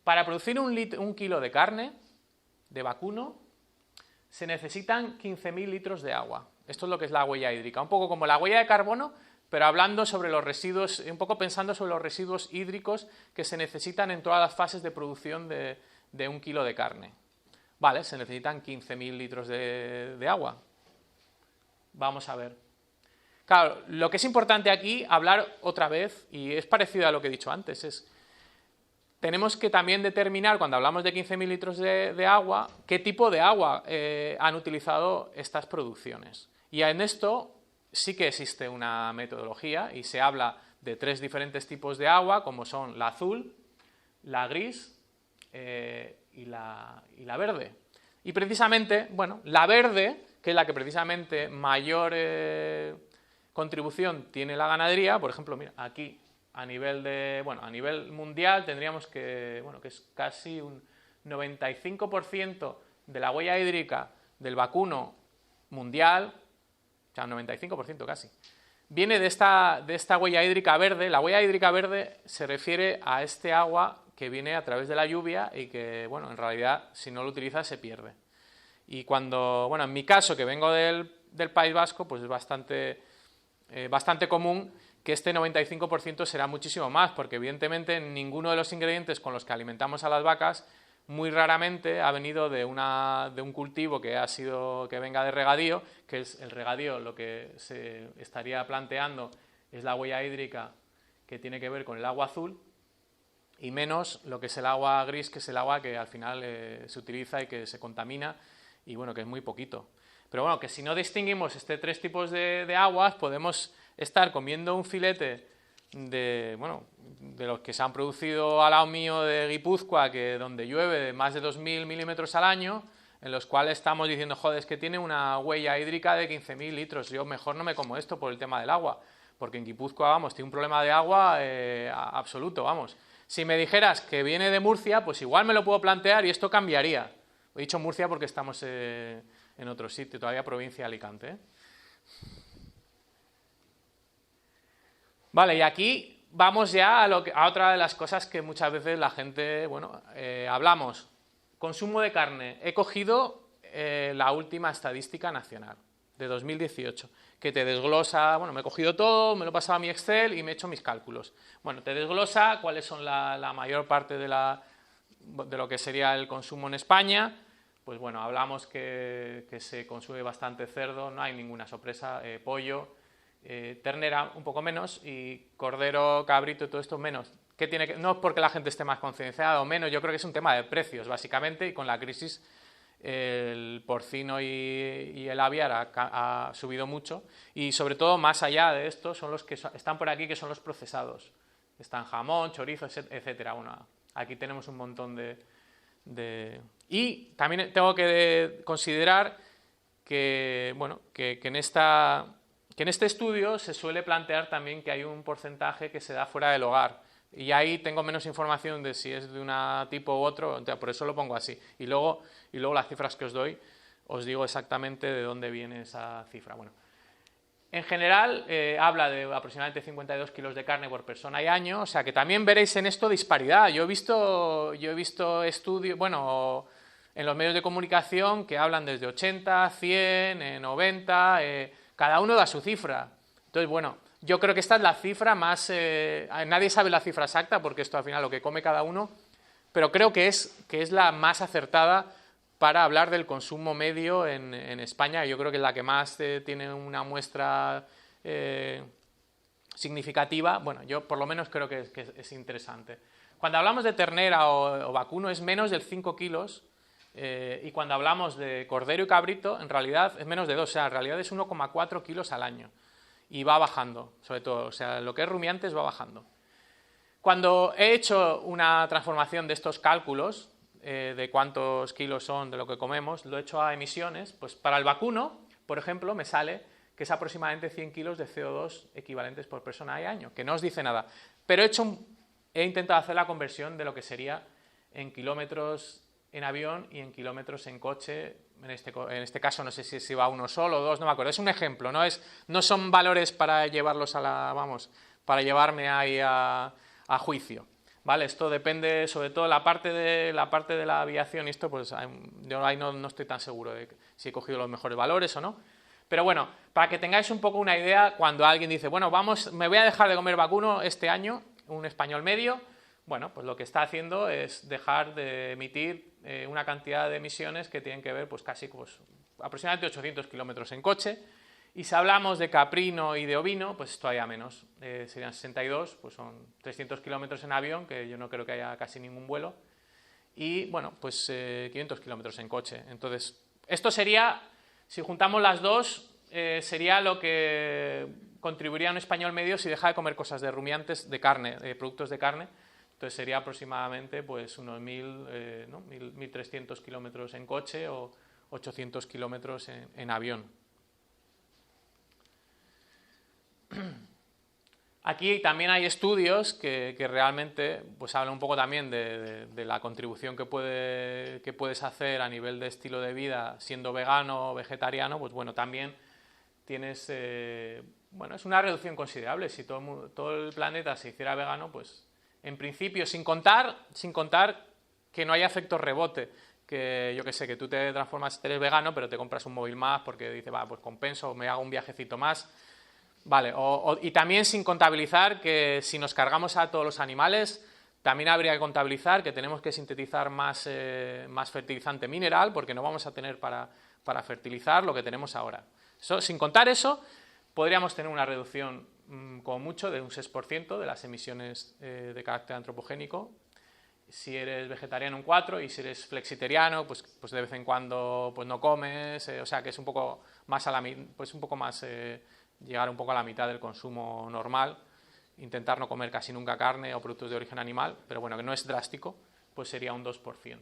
Speaker 1: Para producir un kilo de carne de vacuno se necesitan 15.000 litros de agua. Esto es lo que es la huella hídrica, un poco como la huella de carbono, pero hablando sobre los residuos, un poco pensando sobre los residuos hídricos que se necesitan en todas las fases de producción de un kilo de carne. Vale, se necesitan 15.000 litros de agua. Vamos a ver. Claro, lo que es importante aquí, hablar otra vez, y es parecido a lo que he dicho antes, es tenemos que también determinar, cuando hablamos de 15.000 litros de agua, qué tipo de agua han utilizado estas producciones. Y en esto sí que existe una metodología y se habla de 3 diferentes tipos de agua, como son la azul, la gris y la verde. Y precisamente, bueno, la verde, que es la que precisamente mayor contribución tiene la ganadería, por ejemplo, mira, aquí a nivel mundial tendríamos que es casi un 95% de la huella hídrica del vacuno mundial, o sea, 95% casi, viene de esta huella hídrica verde. La huella hídrica verde se refiere a este agua que viene a través de la lluvia y que, bueno, en realidad, si no lo utilizas, se pierde. Y cuando, bueno, en mi caso, que vengo del País Vasco, pues es bastante común que este 95% será muchísimo más, porque evidentemente ninguno de los ingredientes con los que alimentamos a las vacas muy raramente ha venido de un cultivo que venga de regadío, que es el regadío. Lo que se estaría planteando es la huella hídrica que tiene que ver con el agua azul, y menos lo que es el agua gris, que es el agua que al final se utiliza y que se contamina, y bueno, que es muy poquito. Pero bueno, que si no distinguimos estos 3 tipos de aguas, podemos estar comiendo un filete de los que se han producido al lado mío de Guipúzcoa, donde llueve de más de 2.000 milímetros al año, en los cuales estamos diciendo, joder, es que tiene una huella hídrica de 15.000 litros, yo mejor no me como esto por el tema del agua, porque en Guipúzcoa, vamos, tiene un problema de agua absoluto, vamos. Si me dijeras que viene de Murcia, pues igual me lo puedo plantear y esto cambiaría. He dicho Murcia porque estamos en otro sitio, todavía provincia de Alicante, ¿eh? Vale, y aquí vamos ya a otra de las cosas que muchas veces la gente, hablamos. Consumo de carne. He cogido la última estadística nacional de 2018, que te desglosa, me he cogido todo, me lo he pasado a mi Excel y me he hecho mis cálculos. Bueno, te desglosa cuáles son la mayor parte de lo que sería el consumo en España. Pues bueno, hablamos que se consume bastante cerdo, no hay ninguna sorpresa, pollo, ternera un poco menos, y cordero, cabrito y todo esto menos. No es porque la gente esté más concienciada o menos, yo creo que es un tema de precios básicamente, y con la crisis el porcino y el aviar ha subido mucho, y sobre todo más allá de esto son los que están por aquí, que son los procesados. Están jamón, chorizo, etcétera. Bueno, aquí tenemos un montón y también tengo que considerar que en este estudio se suele plantear también que hay un porcentaje que se da fuera del hogar, y ahí tengo menos información de si es de un tipo u otro, por eso lo pongo así, y luego las cifras que os doy os digo exactamente de dónde viene esa cifra. Bueno, en general habla de aproximadamente 52 kilos de carne por persona y año, o sea que también veréis en esto disparidad. Yo he visto estudios, en los medios de comunicación, que hablan desde 80, 100, 90, cada uno da su cifra. Entonces, yo creo que esta es la cifra más... nadie sabe la cifra exacta, porque esto al final lo que come cada uno, pero creo que es la más acertada para hablar del consumo medio en España. Yo creo que es la que más tiene una muestra significativa. Yo por lo menos creo que es interesante. Cuando hablamos de ternera o vacuno es menos del 5 kilos, y cuando hablamos de cordero y cabrito, en realidad es menos de 2, o sea, en realidad es 1,4 kilos al año, y va bajando, sobre todo, o sea, lo que es rumiantes va bajando. Cuando he hecho una transformación de estos cálculos, de cuántos kilos son de lo que comemos, lo he hecho a emisiones, pues para el vacuno, por ejemplo, me sale que es aproximadamente 100 kilos de CO2 equivalentes por persona y año, que no os dice nada, pero he intentado hacer la conversión de lo que sería en kilómetros en avión y en kilómetros en coche. En este caso no sé si va uno solo o dos, no me acuerdo, es un ejemplo, no son valores para llevarlos para llevarme ahí a juicio. Vale, esto depende, sobre todo la parte de la aviación, y esto pues yo ahí no estoy tan seguro de si he cogido los mejores valores o no. Pero bueno, para que tengáis un poco una idea, cuando alguien dice, me voy a dejar de comer vacuno este año, un español medio, pues lo que está haciendo es dejar de emitir una cantidad de emisiones que tienen que ver aproximadamente 800 kilómetros en coche Y si hablamos de caprino y de ovino, pues todavía menos, serían 62, pues son 300 kilómetros en avión, que yo no creo que haya casi ningún vuelo, y bueno, pues 500 kilómetros en coche. Entonces, esto sería, si juntamos las dos, sería lo que contribuiría a un español medio si deja de comer cosas de rumiantes, de carne, de productos de carne. Entonces sería aproximadamente pues unos 1.300 kilómetros en coche o 800 kilómetros en avión. Aquí también hay estudios que realmente pues hablan un poco también de la contribución que puedes hacer a nivel de estilo de vida siendo vegano o vegetariano. Pues bueno, también tienes, bueno, es una reducción considerable. Si todo el planeta se hiciera vegano, pues en principio, sin contar que no haya efectos rebote, que yo que sé, que tú te transformas, eres vegano, pero te compras un móvil más porque dices, va, pues compenso, me hago un viajecito más. Vale, y también sin contabilizar que si nos cargamos a todos los animales, también habría que contabilizar que tenemos que sintetizar más fertilizante mineral, porque no vamos a tener para fertilizar lo que tenemos ahora. Sin contar eso, podríamos tener una reducción como mucho de un 6% de las emisiones de carácter antropogénico. Si eres vegetariano, un 4%, y si eres flexitariano, pues de vez en cuando pues no comes, o sea que es un poco más llegar un poco a la mitad del consumo normal, intentar no comer casi nunca carne o productos de origen animal, pero bueno, que no es drástico, pues sería un 2%.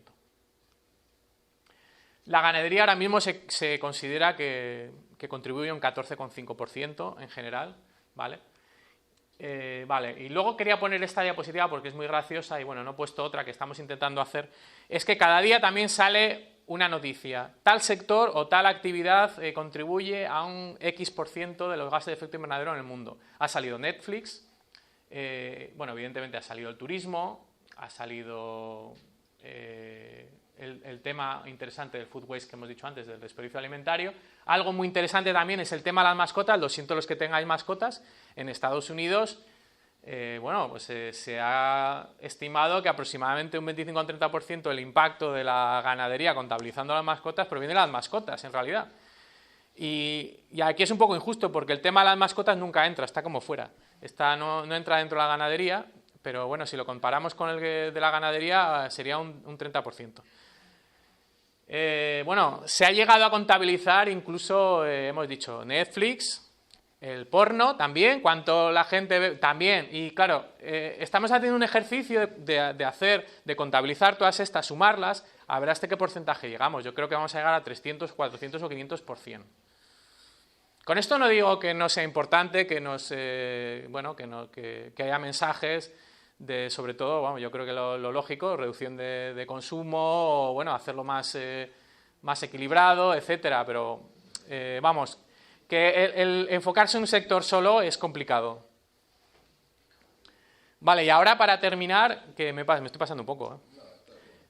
Speaker 1: La ganadería ahora mismo se considera que contribuye un 14,5% en general, ¿vale? Vale, y luego quería poner esta diapositiva porque es muy graciosa y bueno, no he puesto otra que estamos intentando hacer, es que cada día también sale una noticia, tal sector o tal actividad contribuye a un X% de los gases de efecto invernadero en el mundo. Ha salido Netflix, bueno, evidentemente ha salido el turismo, ha salido el tema interesante del food waste que hemos dicho antes, del desperdicio alimentario. Algo muy interesante también es el tema de las mascotas. Lo siento los que tengáis mascotas. En Estados Unidos, bueno, pues se ha estimado que aproximadamente un 25 o 30% del impacto de la ganadería contabilizando las mascotas proviene de las mascotas, en realidad. Y aquí es un poco injusto porque el tema de las mascotas nunca entra, está como fuera. No entra dentro de la ganadería, pero bueno, si lo comparamos con el de la ganadería sería un 30%. Bueno, se ha llegado a contabilizar incluso, hemos dicho, Netflix, el porno también, cuánto la gente ve también. Y claro, estamos haciendo un ejercicio de contabilizar todas estas, sumarlas, a ver hasta qué porcentaje llegamos. Yo creo que vamos a llegar a 300, 400 o 500%. Con esto no digo que no sea importante, bueno, que haya mensajes sobre todo, bueno, yo creo que lo lógico, reducción de consumo, o bueno, hacerlo más equilibrado, etcétera, pero vamos, que el enfocarse en un sector solo es complicado. Vale, y ahora para terminar, que me estoy pasando un poco, ¿eh?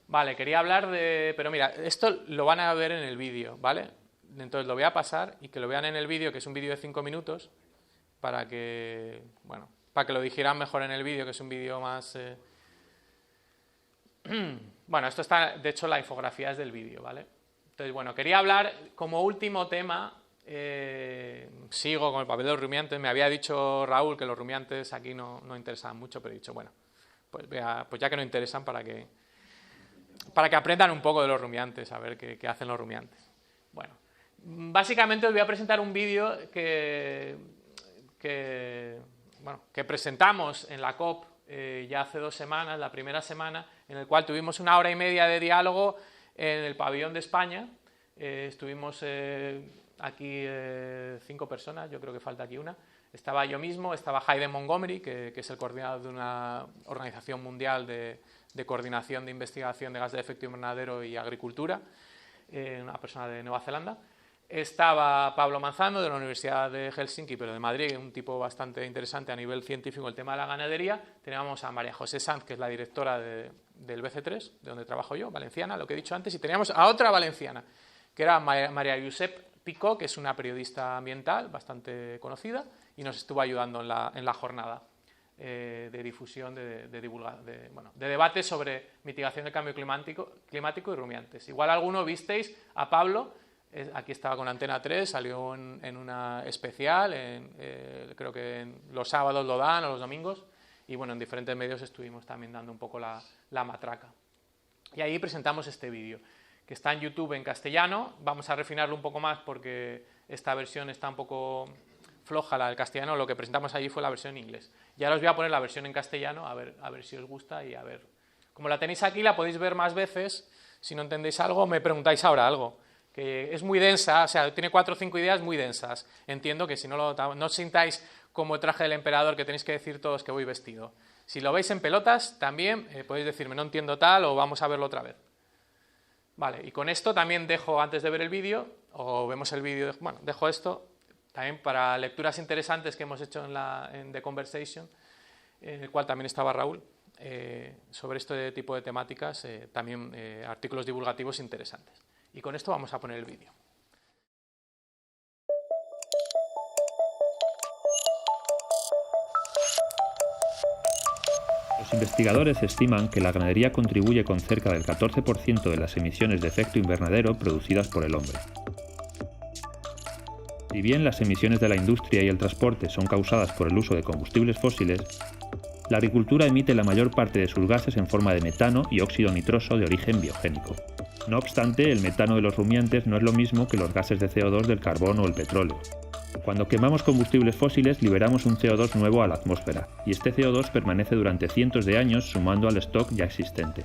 Speaker 1: Vale, quería hablar pero mira, esto lo van a ver en el vídeo, ¿vale? Entonces lo voy a pasar y que lo vean en el vídeo, que es un vídeo de 5 minutos, para que, bueno, para que lo digieran mejor en el vídeo, que es un vídeo más... Bueno, esto está, de hecho, la infografía es del vídeo, ¿vale? Entonces, bueno, quería hablar como último tema, sigo con el papel de los rumiantes. Me había dicho Raúl que los rumiantes aquí no interesaban mucho, pero he dicho, bueno, pues ya que no interesan, para que aprendan un poco de los rumiantes, a ver qué hacen los rumiantes. Bueno, básicamente os voy a presentar un vídeo que presentamos en la COP ya hace 2 semanas, la primera semana, en el cual tuvimos 1 hora y media de diálogo en el pabellón de España. Estuvimos aquí 5 personas, yo creo que falta aquí una. Estaba yo mismo, estaba Hayden Montgomery, que es el coordinador de una organización mundial de coordinación de investigación de gases de efecto invernadero y agricultura, una persona de Nueva Zelanda. Estaba Pablo Manzano, de la Universidad de Helsinki, pero de Madrid, un tipo bastante interesante a nivel científico el tema de la ganadería. Teníamos a María José Sanz, que es la directora del BC3, de donde trabajo yo, valenciana, lo que he dicho antes, y teníamos a otra valenciana, que era María Josep Picó, que es una periodista ambiental bastante conocida, y nos estuvo ayudando en la jornada de difusión, de debate sobre mitigación del cambio climático y rumiantes. Igual alguno visteis a Pablo Aquí estaba con Antena 3, salió en una especial, creo que los sábados lo dan o los domingos, y bueno, en diferentes medios estuvimos también dando un poco la matraca. Y ahí presentamos este vídeo, que está en YouTube en castellano. Vamos a refinarlo un poco más porque esta versión está un poco floja, la del castellano. Lo que presentamos allí fue la versión en inglés. Y ahora os voy a poner la versión en castellano, a ver si os gusta y a ver. Como la tenéis aquí, la podéis ver más veces. Si no entendéis algo, me preguntáis ahora algo. Que es muy densa, o sea, tiene 4 o 5 ideas muy densas. Entiendo que si no os sintáis como el traje del emperador, que tenéis que decir todos que voy vestido. Si lo veis en pelotas, también podéis decirme no entiendo tal o vamos a verlo otra vez. Vale, y con esto también dejo, antes de ver el vídeo, o vemos el vídeo, bueno, dejo esto también para lecturas interesantes que hemos hecho en The Conversation, en el cual también estaba Raúl, sobre este tipo de temáticas, también artículos divulgativos interesantes. Y con esto vamos a poner el vídeo.
Speaker 2: Los investigadores estiman que la ganadería contribuye con cerca del 14% de las emisiones de efecto invernadero producidas por el hombre. Si bien las emisiones de la industria y el transporte son causadas por el uso de combustibles fósiles, la agricultura emite la mayor parte de sus gases en forma de metano y óxido nitroso de origen biogénico. No obstante, el metano de los rumiantes no es lo mismo que los gases de CO2 del carbón o el petróleo. Cuando quemamos combustibles fósiles liberamos un CO2 nuevo a la atmósfera, y este CO2 permanece durante cientos de años sumando al stock ya existente.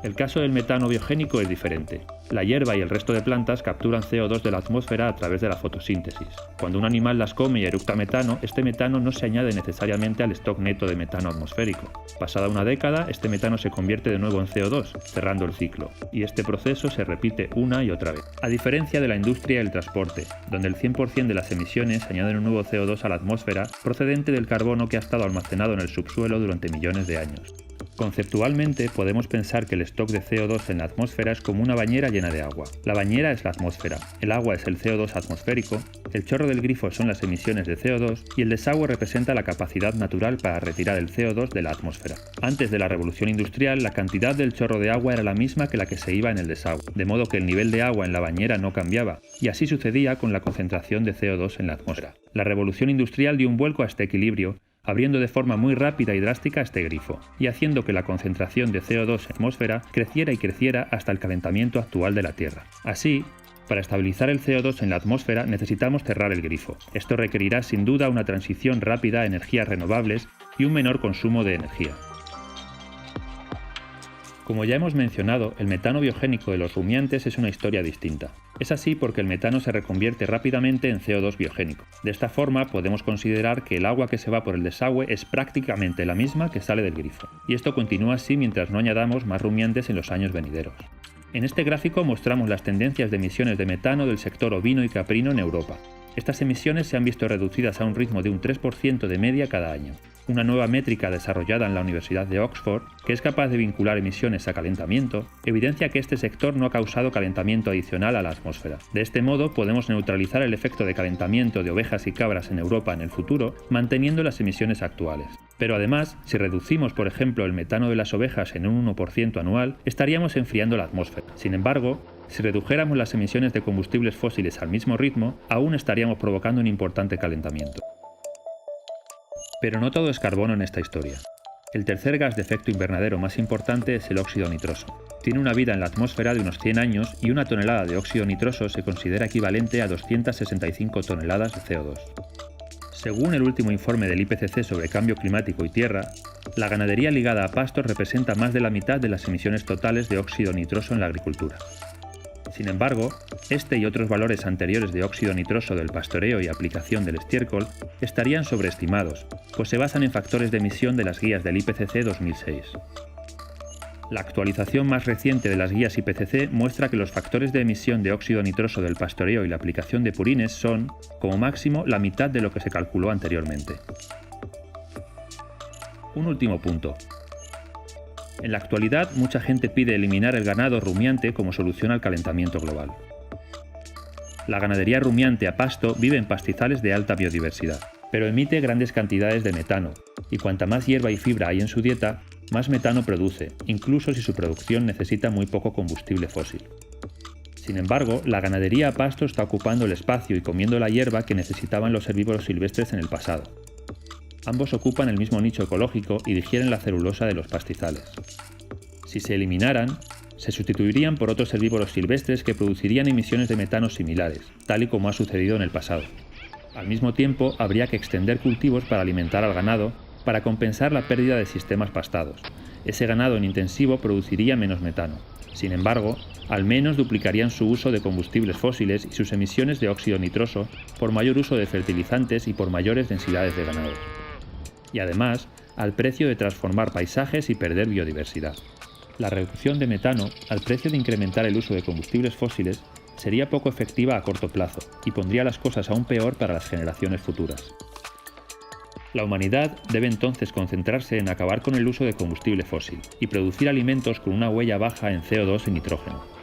Speaker 2: El caso del metano biogénico es diferente. La hierba y el resto de plantas capturan CO2 de la atmósfera a través de la fotosíntesis. Cuando un animal las come y eructa metano, este metano no se añade necesariamente al stock neto de metano atmosférico. Pasada una década, este metano se convierte de nuevo en CO2, cerrando el ciclo, y este proceso se repite una y otra vez. A diferencia de la industria y el transporte, donde el 100% de las emisiones añaden un nuevo CO2 a la atmósfera procedente del carbono que ha estado almacenado en el subsuelo durante millones de años. Conceptualmente, podemos pensar que el stock de CO2 en la atmósfera es como una bañera llena de agua. La bañera es la atmósfera, el agua es el CO2 atmosférico, el chorro del grifo son las emisiones de CO2 y el desagüe representa la capacidad natural para retirar el CO2 de la atmósfera. Antes de la revolución industrial, la cantidad del chorro de agua era la misma que la que se iba en el desagüe, de modo que el nivel de agua en la bañera no cambiaba, y así sucedía con la concentración de CO2 en la atmósfera. La revolución industrial dio un vuelco a este equilibrio, abriendo de forma muy rápida y drástica este grifo, y haciendo que la concentración de CO2 en la atmósfera creciera y creciera hasta el calentamiento actual de la Tierra. Así, para estabilizar el CO2 en la atmósfera necesitamos cerrar el grifo. Esto requerirá sin duda una transición rápida a energías renovables y un menor consumo de energía. Como ya hemos mencionado, el metano biogénico de los rumiantes es una historia distinta. Es así porque el metano se reconvierte rápidamente en CO2 biogénico. De esta forma podemos considerar que el agua que se va por el desagüe es prácticamente la misma que sale del grifo. Y esto continúa así mientras no añadamos más rumiantes en los años venideros. En este gráfico mostramos las tendencias de emisiones de metano del sector ovino y caprino en Europa. Estas emisiones se han visto reducidas a un ritmo de un 3% de media cada año. Una nueva métrica desarrollada en la Universidad de Oxford, que es capaz de vincular emisiones a calentamiento, evidencia que este sector no ha causado calentamiento adicional a la atmósfera. De este modo, podemos neutralizar el efecto de calentamiento de ovejas y cabras en Europa en el futuro, manteniendo las emisiones actuales. Pero además, si reducimos, por ejemplo, el metano de las ovejas en un 1% anual, estaríamos enfriando la atmósfera. Sin embargo, si redujéramos las emisiones de combustibles fósiles al mismo ritmo, aún estaríamos provocando un importante calentamiento. Pero no todo es carbono en esta historia. El tercer gas de efecto invernadero más importante es el óxido nitroso. Tiene una vida en la atmósfera de unos 100 años y una tonelada de óxido nitroso se considera equivalente a 265 toneladas de CO2. Según el último informe del IPCC sobre cambio climático y tierra, la ganadería ligada a pastos representa más de la mitad de las emisiones totales de óxido nitroso en la agricultura. Sin embargo, este y otros valores anteriores de óxido nitroso del pastoreo y aplicación del estiércol estarían sobreestimados, pues se basan en factores de emisión de las guías del IPCC 2006. La actualización más reciente de las guías IPCC muestra que los factores de emisión de óxido nitroso del pastoreo y la aplicación de purines son, como máximo, la mitad de lo que se calculó anteriormente. Un último punto. En la actualidad, mucha gente pide eliminar el ganado rumiante como solución al calentamiento global. La ganadería rumiante a pasto vive en pastizales de alta biodiversidad, pero emite grandes cantidades de metano, y cuanta más hierba y fibra hay en su dieta, más metano produce, incluso si su producción necesita muy poco combustible fósil. Sin embargo, la ganadería a pasto está ocupando el espacio y comiendo la hierba que necesitaban los herbívoros silvestres en el pasado. Ambos ocupan el mismo nicho ecológico y digieren la celulosa de los pastizales. Si se eliminaran, se sustituirían por otros herbívoros silvestres que producirían emisiones de metano similares, tal y como ha sucedido en el pasado. Al mismo tiempo, habría que extender cultivos para alimentar al ganado, para compensar la pérdida de sistemas pastados. Ese ganado en intensivo produciría menos metano. Sin embargo, al menos duplicarían su uso de combustibles fósiles y sus emisiones de óxido nitroso por mayor uso de fertilizantes y por mayores densidades de ganado. Y además, al precio de transformar paisajes y perder biodiversidad. La reducción de metano, al precio de incrementar el uso de combustibles fósiles, sería poco efectiva a corto plazo y pondría las cosas aún peor para las generaciones futuras. La humanidad debe entonces concentrarse en acabar con el uso de combustible fósil y producir alimentos con una huella baja en CO2 y nitrógeno.